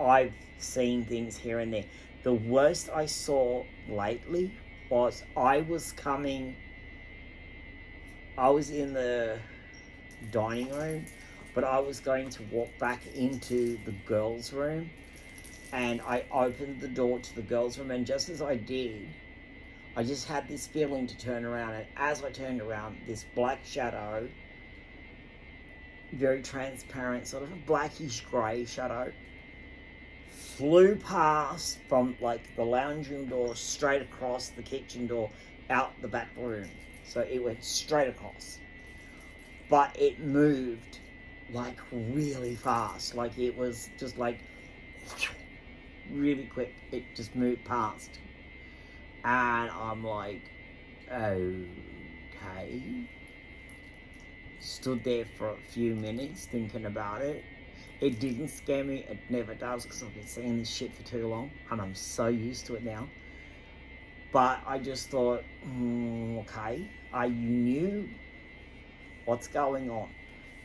I've seen things here and there. The worst I saw lately was I was in the dining room, but I was going to walk back into the girls' room, and I opened the door to the girls' room, and just as I did, I just had this feeling to turn around, and as I turned around, this black shadow, very transparent, sort of a blackish grey shadow, flew past from like the lounge room door straight across the kitchen door out the back room. So it went straight across. But it moved like really fast. Like it was just like really quick. It just moved past. And I'm like, okay. Stood there for a few minutes thinking about it. It didn't scare me. It never does, because I've been seeing this shit for too long and I'm so used to it now. But I just thought, okay, you knew what's going on,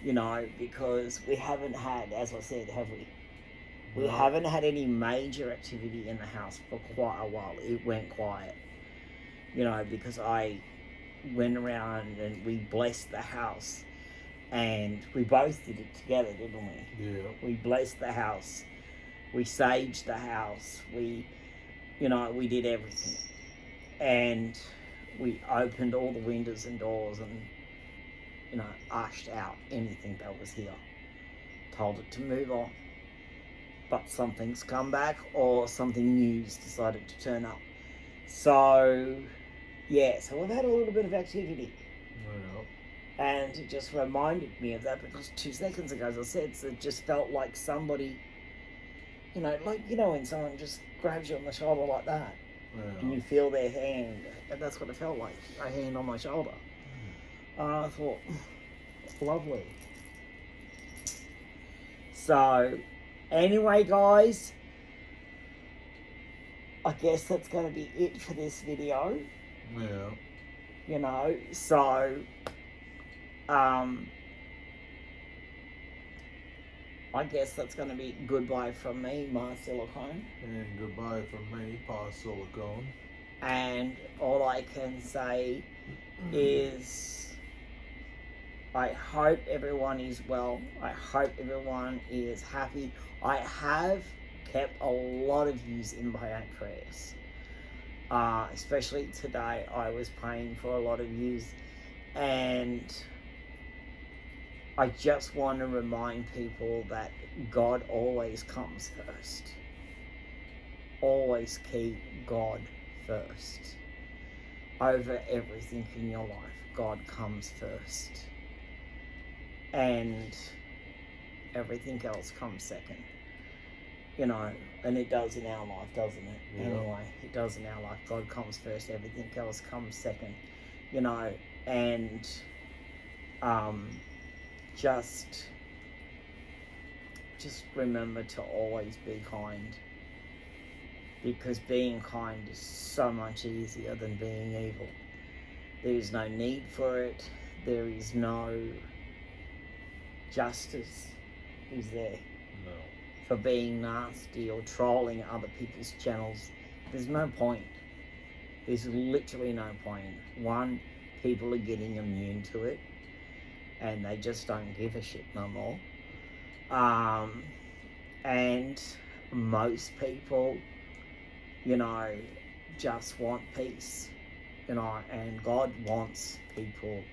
you know, because we haven't had, as I said, have we? We haven't had any major activity in the house for quite a while. It went quiet, you know, because I went around and we blessed the house, and we both did it together, didn't we? Yeah. We blessed the house, We saged the house. We did everything. And we opened all the windows and doors and, ushed out anything that was here. Told it to move on. But something's come back or something new's decided to turn up. So, yeah, so we've had a little bit of activity. Well, And it just reminded me of that because 2 seconds ago, as I said, it just felt like somebody, when someone just grabs you on the shoulder like that and you feel their hand, and that's what it felt like, a hand on my shoulder. I thought, lovely. So, anyway, guys, I guess that's going to be it for this video. yeah. So, I guess that's going to be goodbye from me, my silicone. And goodbye from me, Pa Silicone. And all I can say is I hope everyone is well. I hope everyone is happy. I have kept a lot of yous in my prayers. Especially today, I was praying for a lot of yous. And I just want to remind people that God always comes first. Always keep God first. Over everything in your life, God comes first. And everything else comes second. And it does in our life, doesn't it? Yeah. Anyway, it does in our life. God comes first, everything else comes second. And just remember to always be kind, because being kind is so much easier than being evil. There is no need for it. There is no justice, is there, No. for being nasty or trolling other people's channels. There's no point. There's literally no point. One, people are getting immune to it and they just don't give a shit no more. And most people, just want peace, and God wants people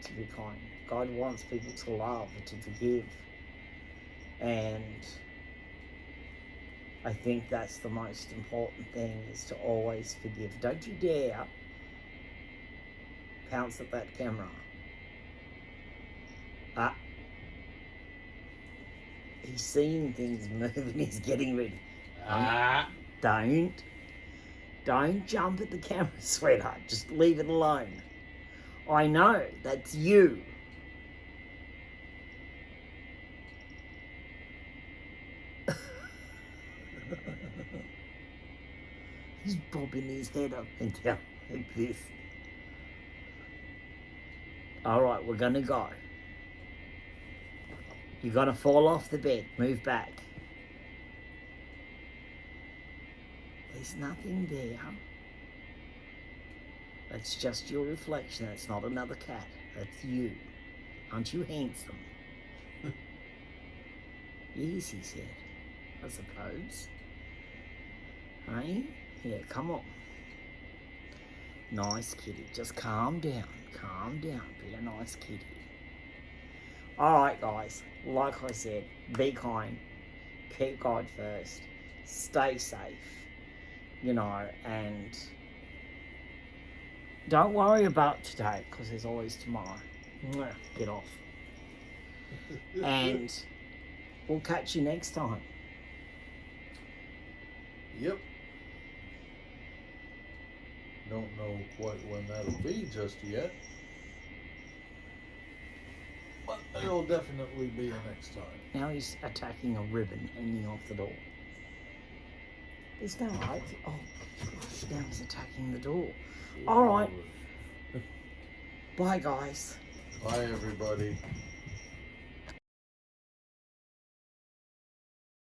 to be kind. God wants people to love, to forgive. And I think that's the most important thing, is to always forgive. Don't you dare pounce at that camera. He's seeing things move and he's getting ready. Don't jump at the camera, sweetheart. Just leave it alone. I know, that's you. He's bobbing his head up and down like this. Alright, we're gonna go. You're gonna fall off the bed. Move back. There's nothing there. That's just your reflection. That's not another cat. That's you. Aren't you handsome? Yes, he said. I suppose. Hey? Yeah, come on. Nice kitty. Just calm down. Calm down. Be a nice kitty. Alright, guys. Like I said, be kind. Keep God first. Stay safe. And don't worry about today, because there's always tomorrow. Get off. And we'll catch you next time. Yep. Don't know quite when that'll be just yet. But there'll definitely be a next time. Now he's attacking a ribbon hanging off the door. There's no hope. Oh, now he's attacking the door. Alright. Bye, guys. Bye, everybody.